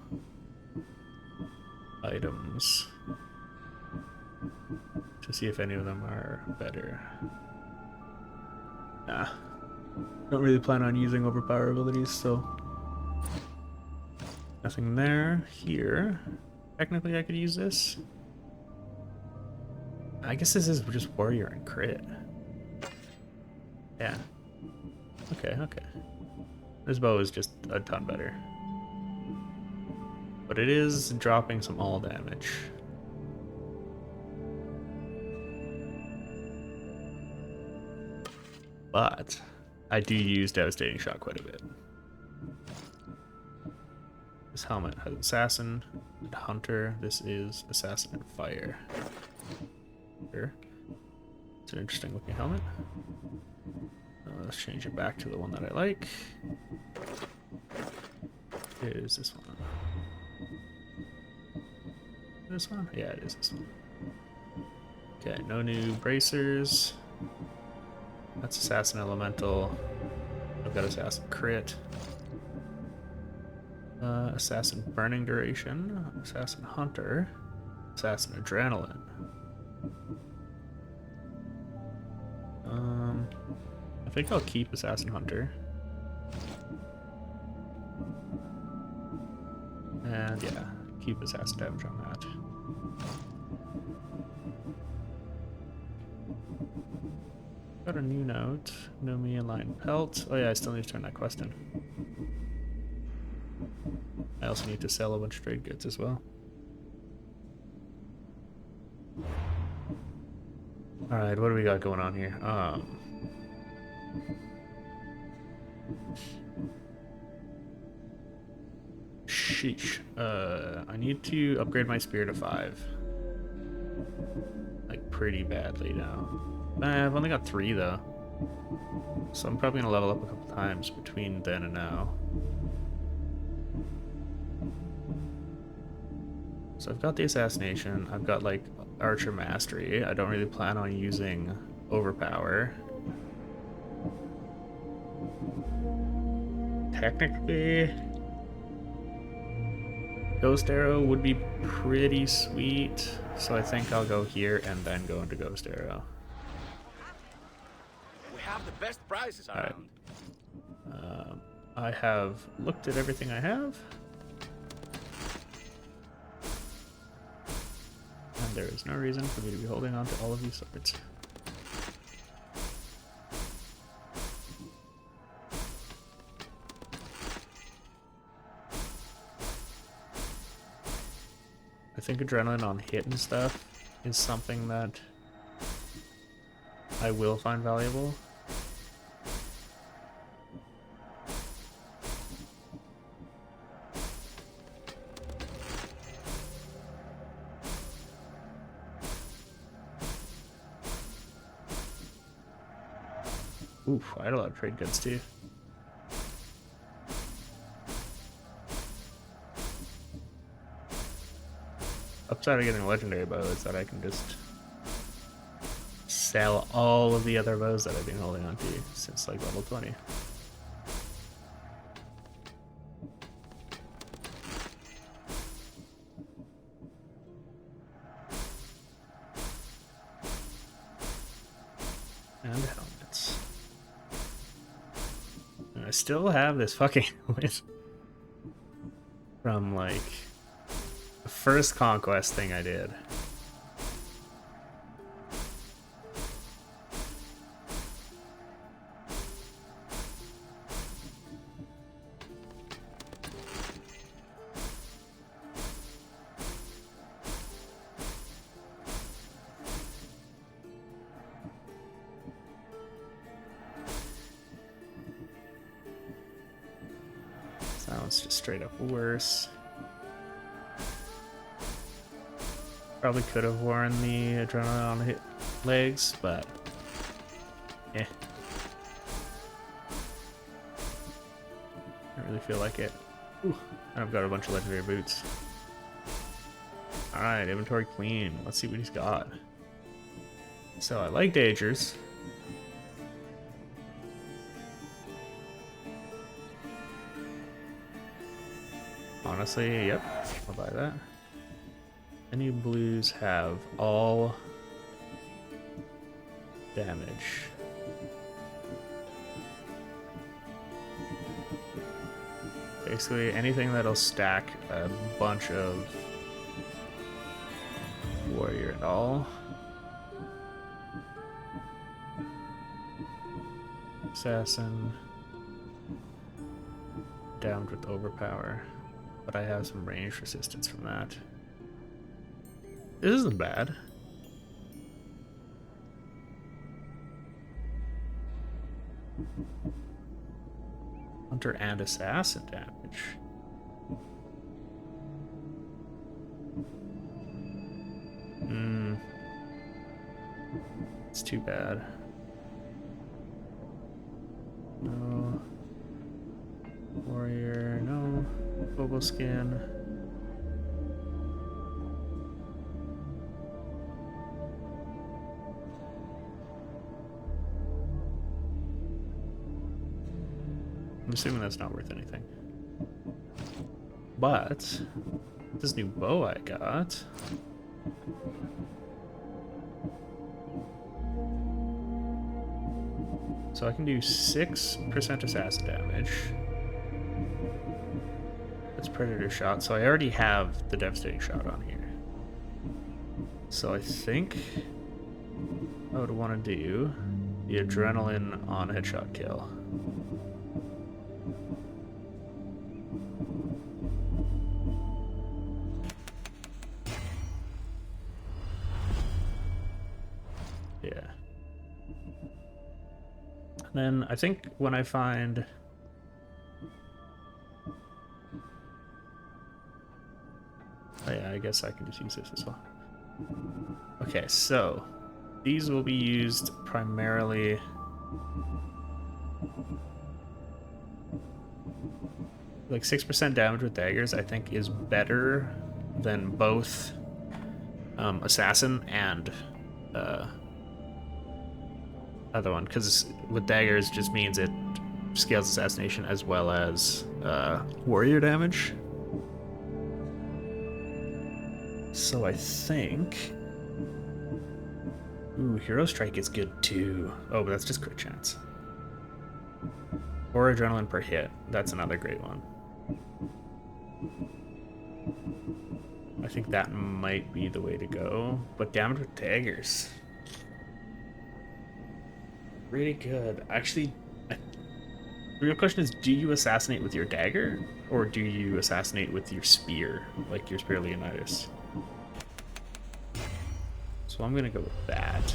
items to see if any of them are better. Nah. Don't really plan on using overpower abilities, so... Nothing there. Here. Technically, I could use this. I guess this is just warrior and crit. Yeah. Okay, okay. This bow is just a ton better. But it is dropping some all damage. But I do use Devastating Shot quite a bit. This helmet has Assassin and Hunter. This is Assassin and Fire. Sure. It's an interesting looking helmet. Let's change it back to the one that I like. Is this one? This one? Yeah, it is this one. Okay, no new bracers. That's Assassin Elemental. I've got Assassin Crit. Assassin Burning Duration. Assassin Hunter. Assassin Adrenaline. I think I'll keep Assassin Hunter. And yeah, keep Assassin damage on that. Got a new note. No me align pelt. Oh yeah, I still need to turn that quest in. I also need to sell a bunch of trade goods as well. Alright, what do we got going on here? Sheesh. I need to upgrade my spear to 5. Like, pretty badly now. I've only got 3 though. So I'm probably gonna level up a couple times between then and now. So I've got the assassination, I've got like Archer Mastery. I don't really plan on using Overpower. Technically, Ghost Arrow would be pretty sweet, so I think I'll go here and then go into Ghost Arrow. We have the best prices around. Alright. I have looked at everything I have. And there is no reason for me to be holding on to all of these swords. think adrenaline on hit and stuff is something that I will find valuable. Oof, I had a lot of trade goods too. Upside of getting a legendary bow is that I can just sell all of the other bows that I've been holding on to since like level 20. And helmets. And I still have this fucking helmet from like the first conquest thing I did. Sounds just straight up worse. Probably could have worn the adrenaline on hit legs, but yeah. I don't really feel like it. Ooh, and I've got a bunch of legendary boots. Alright, inventory clean. Let's see what he's got. So I like dagers. Honestly, yep, I'll buy that. Any blues have all damage. Basically anything that'll stack a bunch of warrior and all. Assassin. Downed with overpower. But I have some range resistance from that. This isn't bad. Hunter and assassin damage. It's too bad. No. Warrior, no. Bobo skin. I'm assuming that's not worth anything. But this new bow I got. So I can do 6% assassin damage. That's predator shot, so I already have the devastating shot on here. So I think I would want to do the adrenaline on headshot kill. Yeah. Then I think when I find oh yeah, I guess I can just use this as well. Okay, so these will be used primarily like 6% damage with daggers I think is better than both assassin and other one, because with daggers just means it scales assassination as well as warrior damage. So I think ooh, hero strike is good too. Oh, but that's just crit chance. Or adrenaline per hit. That's another great one. I think that might be the way to go. But damage with daggers. Really good. Actually, the real question is, do you assassinate with your dagger? Or do you assassinate with your spear? Like your Spear Leonidas? So I'm gonna go with that.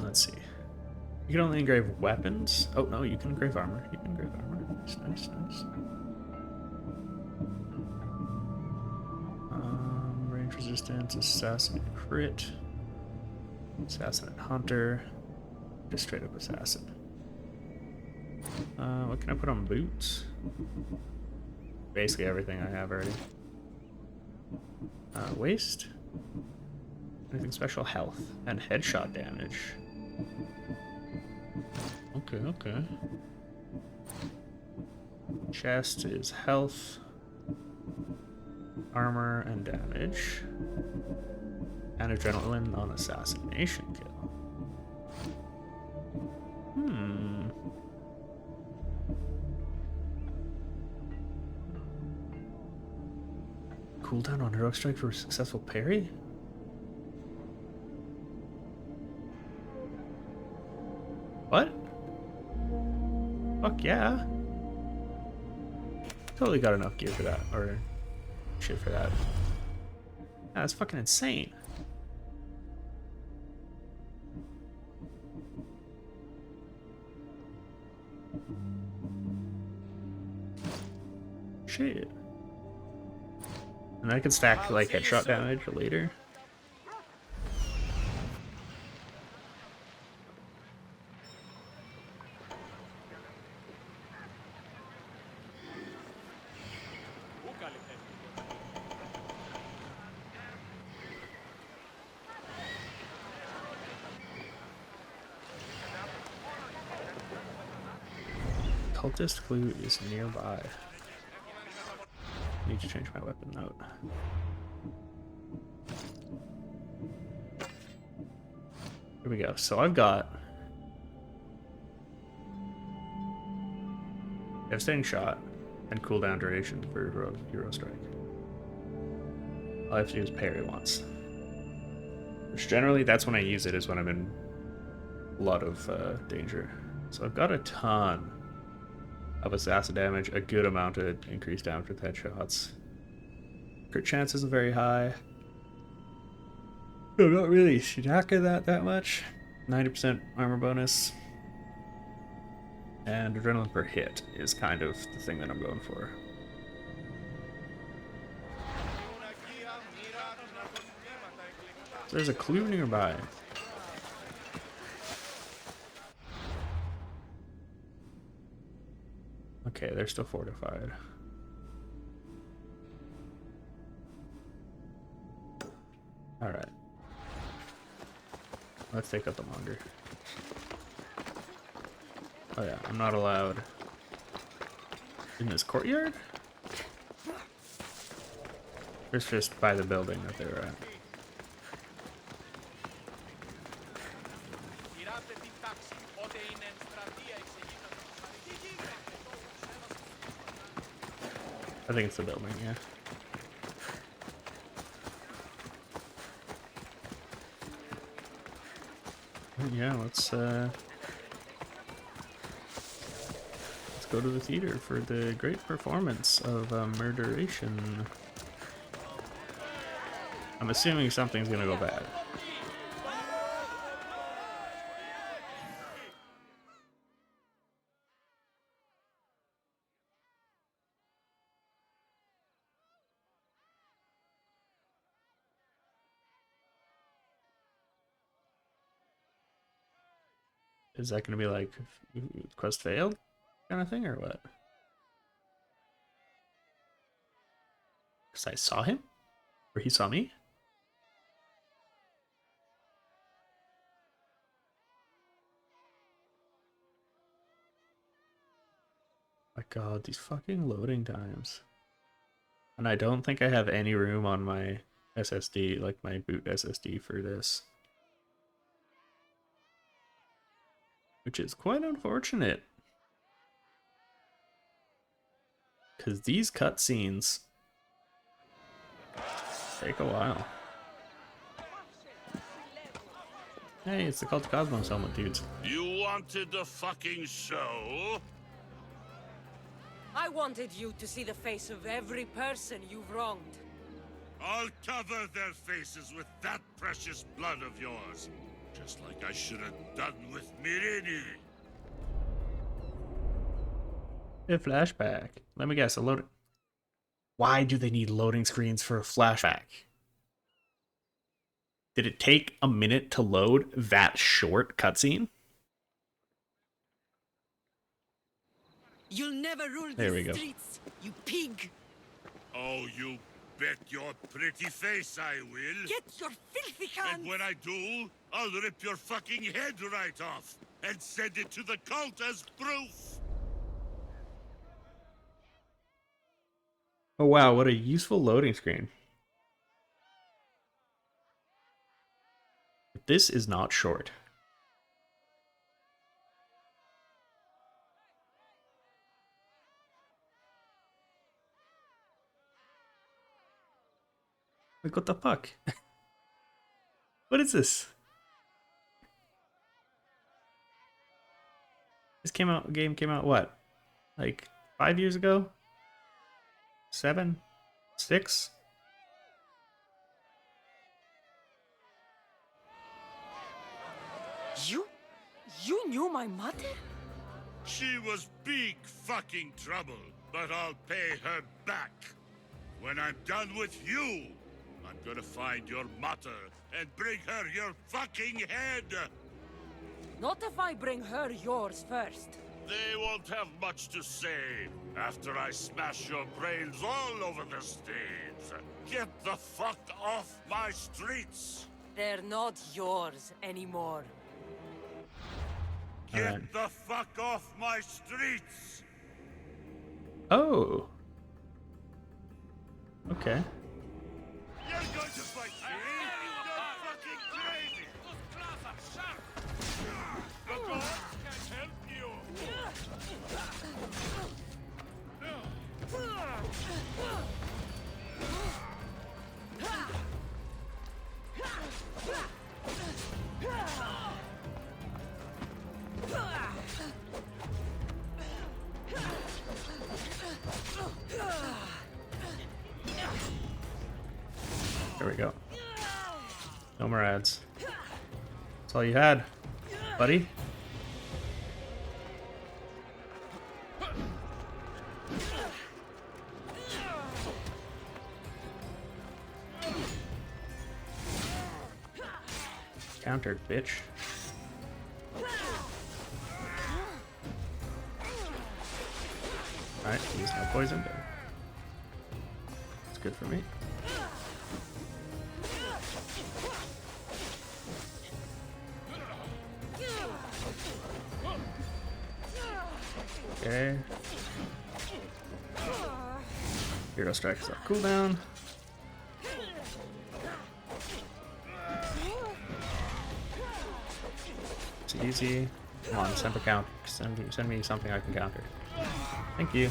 Let's see. You can only engrave weapons. Oh no, you can engrave armor. You can engrave armor. Nice, nice, nice. Range resistance, assassin and crit, assassin and hunter, just straight up assassin. What can I put on boots? Basically everything I have already. Waist. Anything special? Health and headshot damage. Okay, okay. Chest is health, armor, and damage. And adrenaline on assassination kill. Cooldown on heroic strike for a successful parry? What? Fuck yeah. Totally got enough gear for that, or shit for that. Yeah, that's fucking insane. Shit. And I can stack like headshot damage later. Cultist clue is nearby. Need to change my weapon note. Here we go. So I've got devastating shot and cooldown duration for hero strike. All I have to do is parry once. Which generally, that's when I use it, is when I'm in a lot of danger. So I've got a ton of assassin damage, a good amount of increased damage with headshots. Crit chance isn't very high. I'm not really stacking that much. 90% armor bonus. And adrenaline per hit is kind of the thing that I'm going for. So there's a clue nearby. Okay, they're still fortified. Alright. Let's take out the monger. Oh yeah, I'm not allowed in this courtyard? It's just by the building that they were at. I think it's the building, yeah. Yeah, let's go to the theater for the great performance of Murderation. I'm assuming something's gonna go bad. Is that gonna be like quest failed kind of thing, or what? Because I saw him? Or he saw me? My god, these fucking loading times. And I don't think I have any room on my SSD, like my boot SSD for this. Which is quite unfortunate. Because these cutscenes take a while. Hey, it's the Cult of Cosmos helmet, dudes. You wanted the fucking show? I wanted you to see the face of every person you've wronged. I'll cover their faces with that precious blood of yours. Just like I should have done with Mirini. A flashback. Let me guess, a loading. Why do they need loading screens for a flashback? Did it take a minute to load that short cutscene? You'll never rule There we these go. streets, you pig! Oh, you bet your pretty face I will. Get your filthy hands! And when I do, I'll rip your fucking head right off and send it to the cult as proof. Oh wow, what a useful loading screen. This is not short. Like, what the fuck? What is this? This game came out what? Like 5 years ago? 7? 6? You knew my mother? She was big fucking trouble, but I'll pay her back. When I'm done with you, I'm gonna find your mother and bring her your fucking head. Not if I bring her yours first. They won't have much to say after I smash your brains all over the stage. Get the fuck off my streets! They're not yours anymore. Get the fuck off my streets! Oh. Okay. You're going to fight me? You're fucking crazy! The gods can't help you! There we go. No more ads. That's all you had, buddy. Countered, bitch. Alright, use no poison, but it's good for me. Okay. Hero Strike is on cooldown. It's easy. Come on, send me something I can counter. Thank you.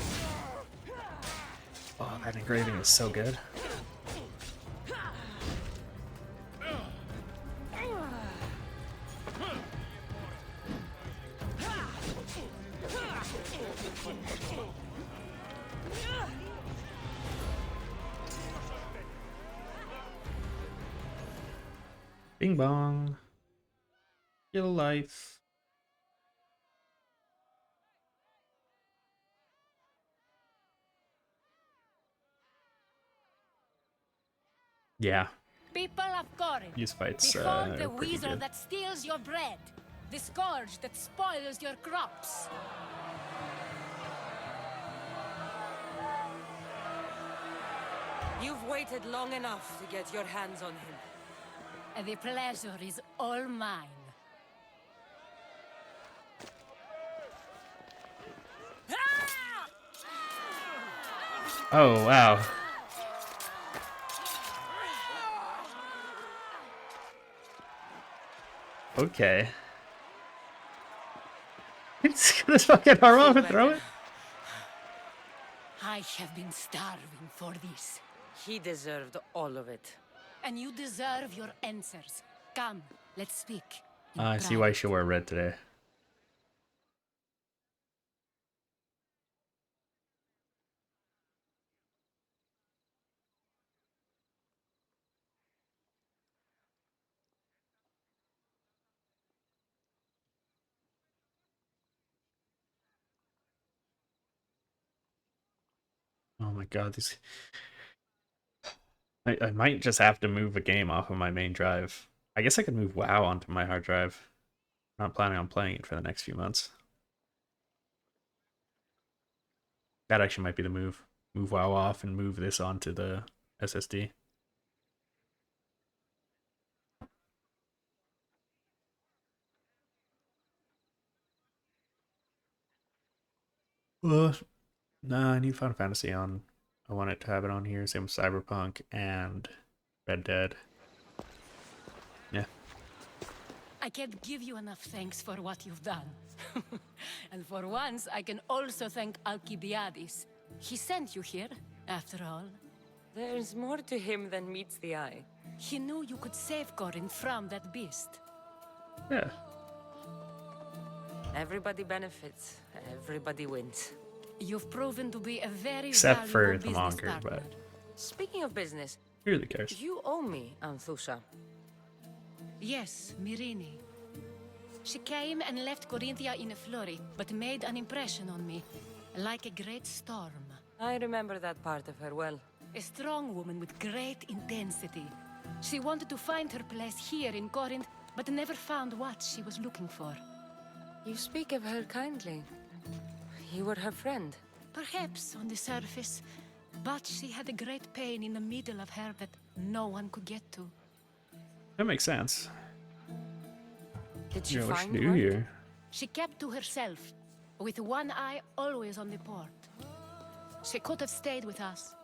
Oh, that engraving is so good. Bing bong. Kill life. Yeah. People of Corinth, These fights behold the are pretty weasel good. that steals your bread, the scourge that spoils your crops. You've waited long enough to get your hands on him. And the pleasure is all mine. Oh, wow. Okay. It's gonna fucking arm off and throw it? I have been starving for this. He deserved all of it. And you deserve your answers. Come, let's speak. I see why she wore red today. Oh my god, these... I might just have to move a game off of my main drive. I guess I could move WoW onto my hard drive. I'm not planning on playing it for the next few months. That actually might be the move. Move WoW off and move this onto the SSD. Well, nah, I need Final Fantasy on. I want it to have it on here. Same with Cyberpunk and Red Dead. Yeah. I can't give you enough thanks for what you've done. And for once, I can also thank Alcibiades. He sent you here, after all. There's more to him than meets the eye. He knew you could save Corinth from that beast. Yeah. Everybody benefits. Everybody wins. You've proven to be a very Except for valuable the business Monger, partner. but Speaking of business, who really cares? you owe me, Anthusha. Yes, Myrine. She came and left Corinthia in a flurry, but made an impression on me, like a great storm. I remember that part of her well. A strong woman with great intensity. She wanted to find her place here in Corinth, but never found what she was looking for. You speak of her kindly. You were her friend. Perhaps on the surface, but she had a great pain in the middle of her that no one could get to. That makes sense. Did she What find she do work? here? She kept to herself, with one eye always on the port. She could have stayed with us,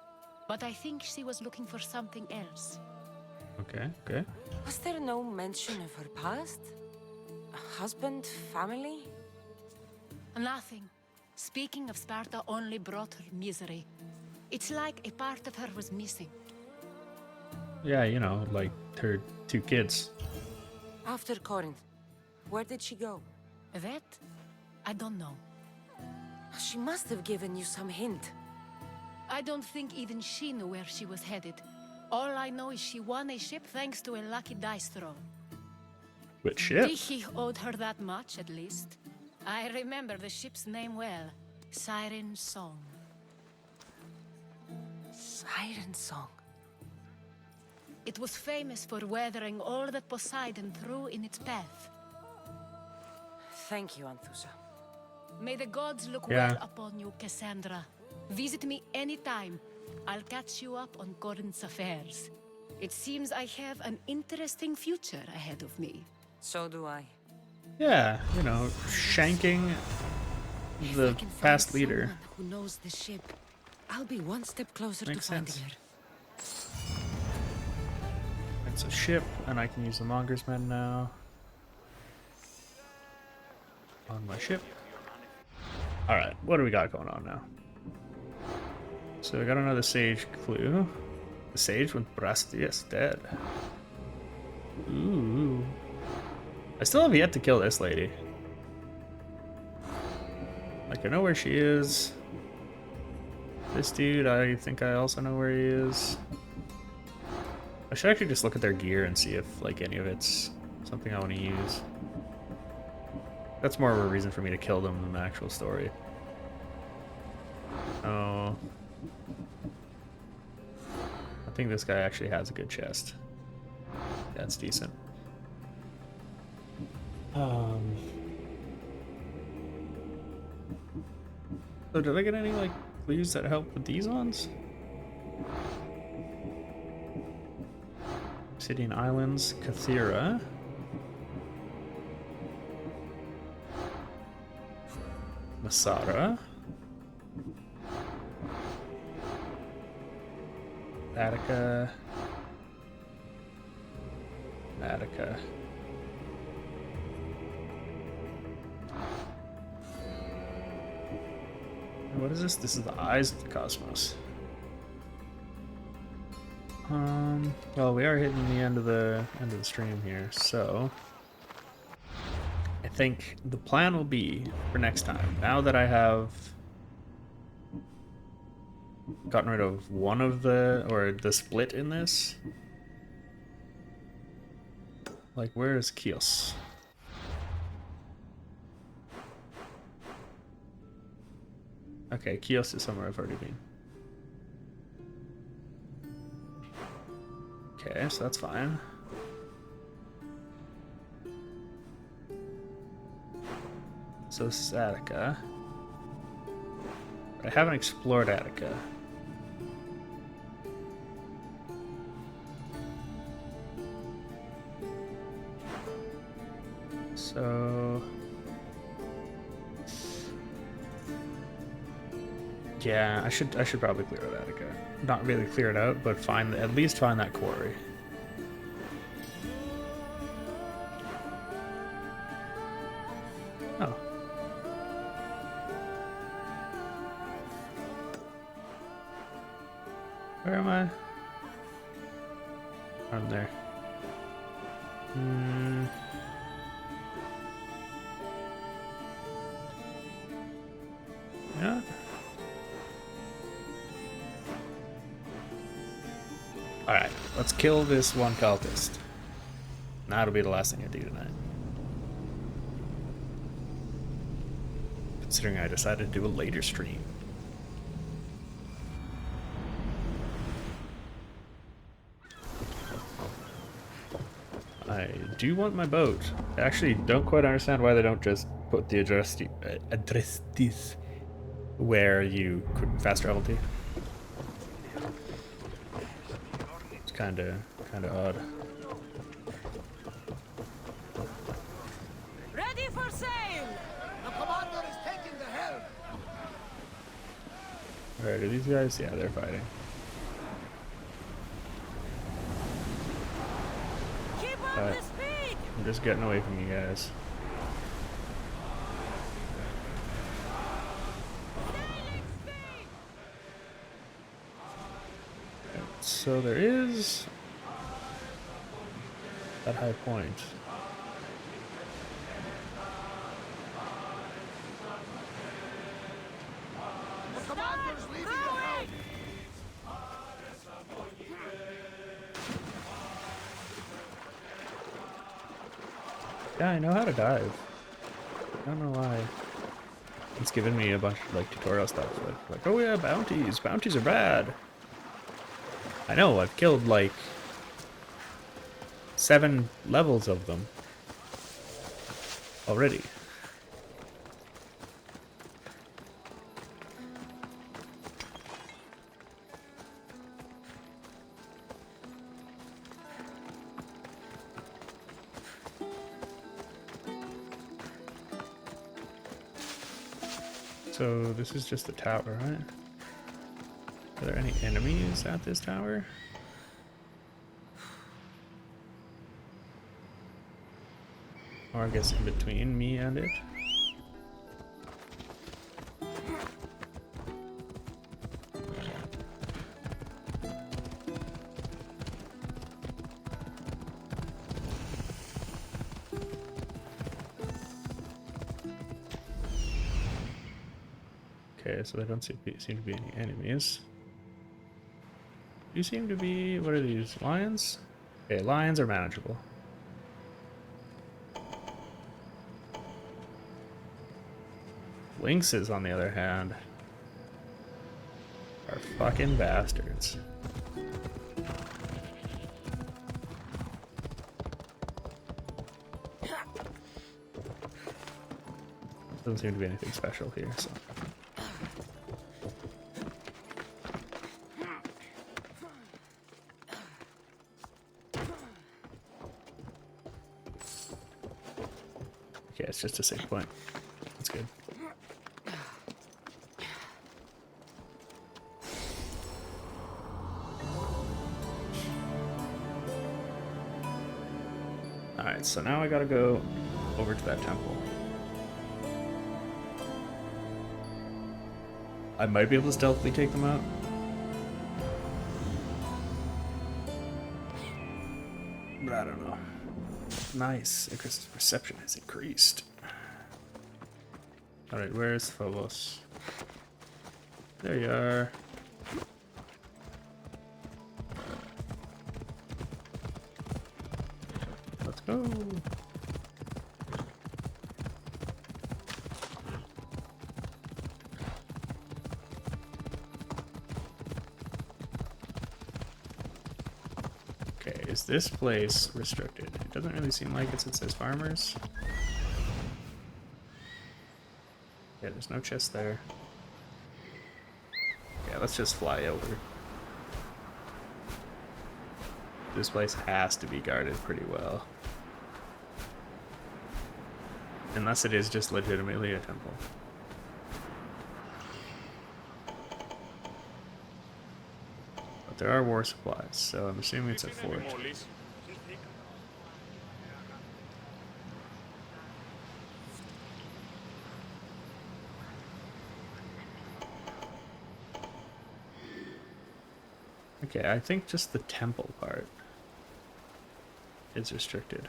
but I think she was looking for something else. Okay, okay. Was there no mention of her past? A husband, family? Nothing. Speaking of Sparta only brought her misery. It's like a part of her was missing. Yeah, you know, like her 2 kids. After Corinth, where did she go? That? I don't know. She must have given you some hint. I don't think even she knew where she was headed. All I know is she won a ship thanks to a lucky dice throw. Which ship? He owed her that much, at least. I remember the ship's name well. Siren Song. Siren Song. It was famous for weathering all that Poseidon threw in its path. Thank you, Anthusha. May the gods look Yeah. well upon you, Cassandra. Visit me anytime. I'll catch you up on Corinth's affairs. It seems I have an interesting future ahead of me. So do I. Yeah, you know, shanking the past leader. Who knows the ship? I'll be one step closer Makes to finding sense. her. It's a ship, and I can use the Monger's Men now. On my ship. Alright, what do we got going on now? So we got another sage clue. The sage with Brastius dead. Ooh. I still have yet to kill this lady. Like, I know where she is. This dude, I think I also know where he is. I should actually just look at their gear and see if, like, any of it's something I want to use. That's more of a reason for me to kill them than the actual story. Oh. I think this guy actually has a good chest. That's decent. So did I get any, like, clues that help with these ones? Obsidian Islands, Kathira. Masada. Attica. Attica. What is this? This is the Eyes of the Cosmos. Well, we are hitting the end of the stream here, so think the plan will be for next time, now that I have gotten rid of one of the split in this. Like, where is Kios? Okay, Kios is somewhere I've already been. Okay, so that's fine. So this is Attica. But I haven't explored Attica. So yeah, I should probably clear out Attica. Not really clear it out, but at least find that quarry. Oh. Where am I? I'm there. Yeah. Alright, let's kill this one cultist. That'll be the last thing I do tonight. Considering I decided to do a later stream. I do want my boat. I actually don't quite understand why they don't just put the address this where you could fast travel to. It's kinda odd. Ready for sail! The commander is taking the helm! Alright, are these guys? Yeah, they're fighting. Keep up the speed! I'm just getting away from you guys. So there is that high point. The commander's leaving the helm! Yeah, I know how to dive. I don't know why. It's given me a bunch of like tutorial stuff. Like, oh yeah, bounties. Bounties are bad. I know, I've killed like 7 levels of them already. So this is just the tower, right? Are there any enemies at this tower? Or I guess in between me and it? Okay, so there don't seem to be any enemies. You seem to be... what are these? Lions? Okay, lions are manageable. Lynxes, on the other hand, are fucking bastards. Doesn't seem to be anything special here, so... Okay, it's just a safe point. That's good. Alright, so now I gotta go over to that temple. I might be able to stealthily take them out. But I don't know. Nice. Icarus' perception has increased. Alright, where's Phobos? There you are. Let's go. Okay, is this place restricted? It doesn't really seem like it since there's farmers. Yeah, there's no chest there. Yeah, let's just fly over. This place has to be guarded pretty well. Unless it is just legitimately a temple. But there are war supplies, so I'm assuming it's a fort. Okay, I think just the temple part is restricted.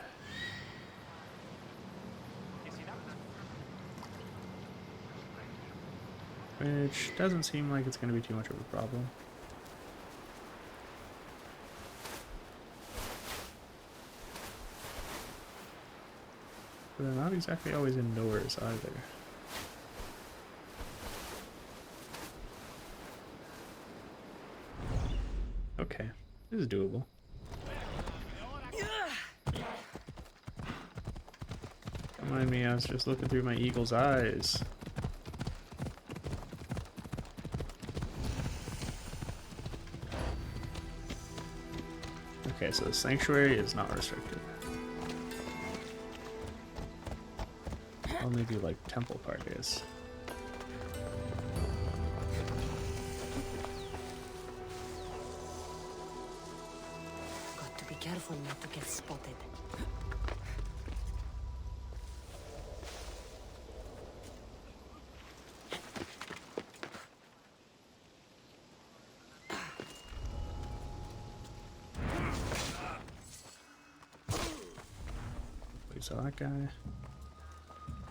Which doesn't seem like it's going to be too much of a problem. But they're not exactly always indoors either. Okay, this is doable. Don't mind me, I was just looking through my eagle's eyes. Okay, so the sanctuary is not restricted. Only the like temple part is. Got to be careful not to get spotted. Nobody saw that guy.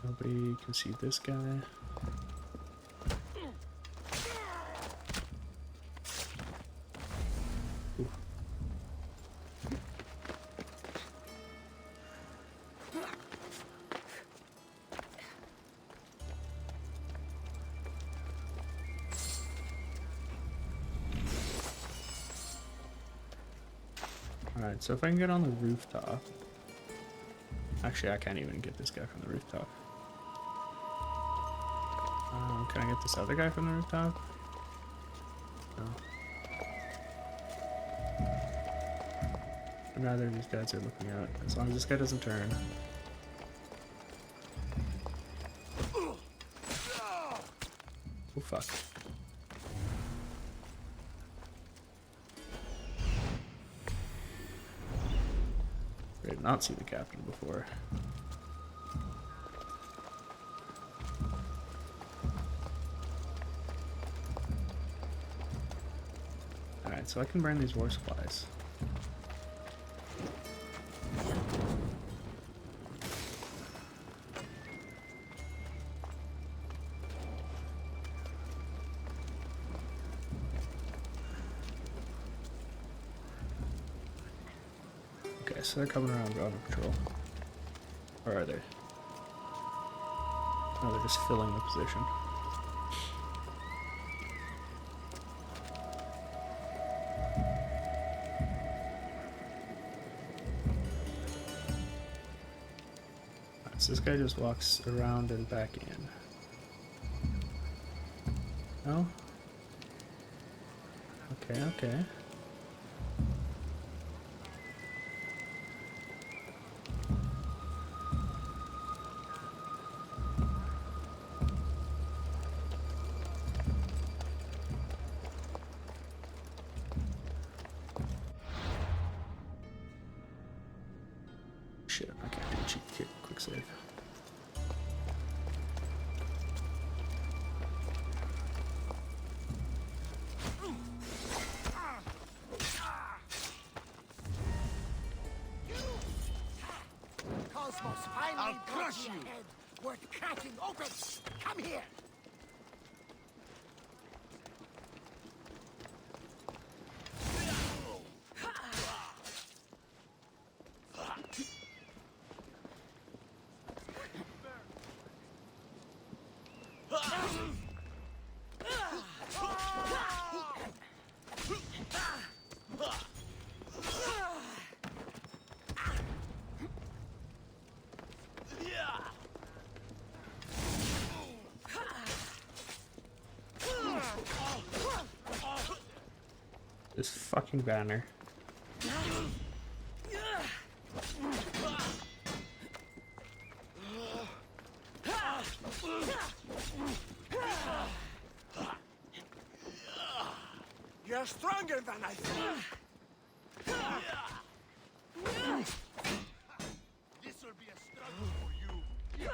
Nobody can see this guy. Ooh. Alright, so if I can get on the rooftop. Actually, I can't even get this guy from the rooftop. Can I get this other guy from the rooftop? No. Neither of these guys are looking out. As long as this guy doesn't turn. Oh fuck. I did not see the captain before. Alright, so I can burn these war supplies. Okay, so they're coming around on patrol. Or are they? No, they're just filling the position. So this guy just walks around and back in. No? Okay, okay. Shit, I can't do a cheat kick, quick save. Cosmos finally I'll crush you. Worth cracking open. Come here. This fucking banner. You're stronger than I thought. This will be a struggle for you. You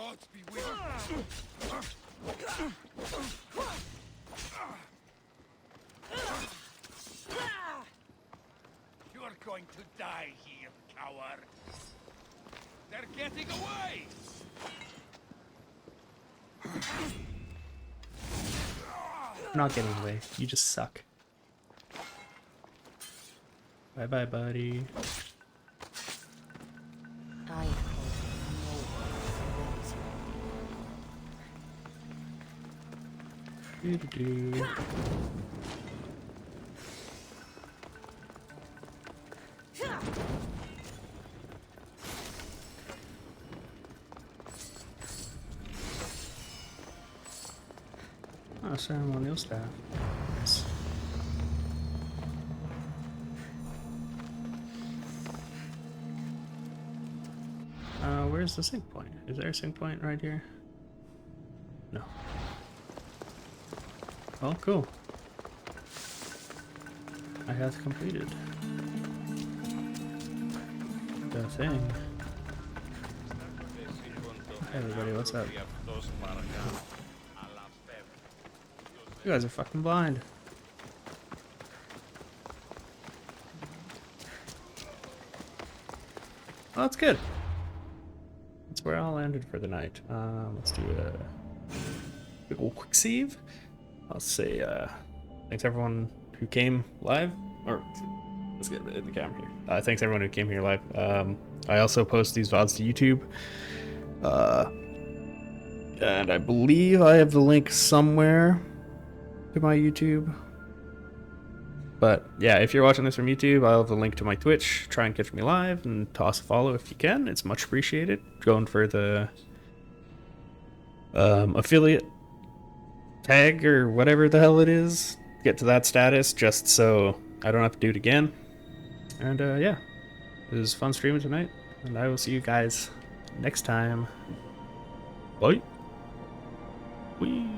gods be with you. You're going to die here, coward. They're getting away. I'm not getting away. You just suck. Bye bye, buddy. I hope no one follows you. Doo-doo-doo. Oh, ceremonial staff. Nice. Where's the sync point? Is there a sync point right here? No. Oh, cool. I have completed the thing. Hey everybody, what's up? You guys are fucking blind. Oh, that's good. That's where I landed for the night. Let's do a big ol' quick save. I'll say thanks everyone who came live. Or let's get the camera here. Thanks everyone who came here live. I also post these VODs to YouTube. And I believe I have the link somewhere to my YouTube. But yeah, if you're watching this from YouTube, I'll have the link to my Twitch. Try and catch me live and toss a follow if you can. It's much appreciated. Going for the affiliate tag or whatever the hell it is. Get to that status just so I don't have to do it again. And yeah, it was fun streaming tonight. And I will see you guys next time. Bye. Whee.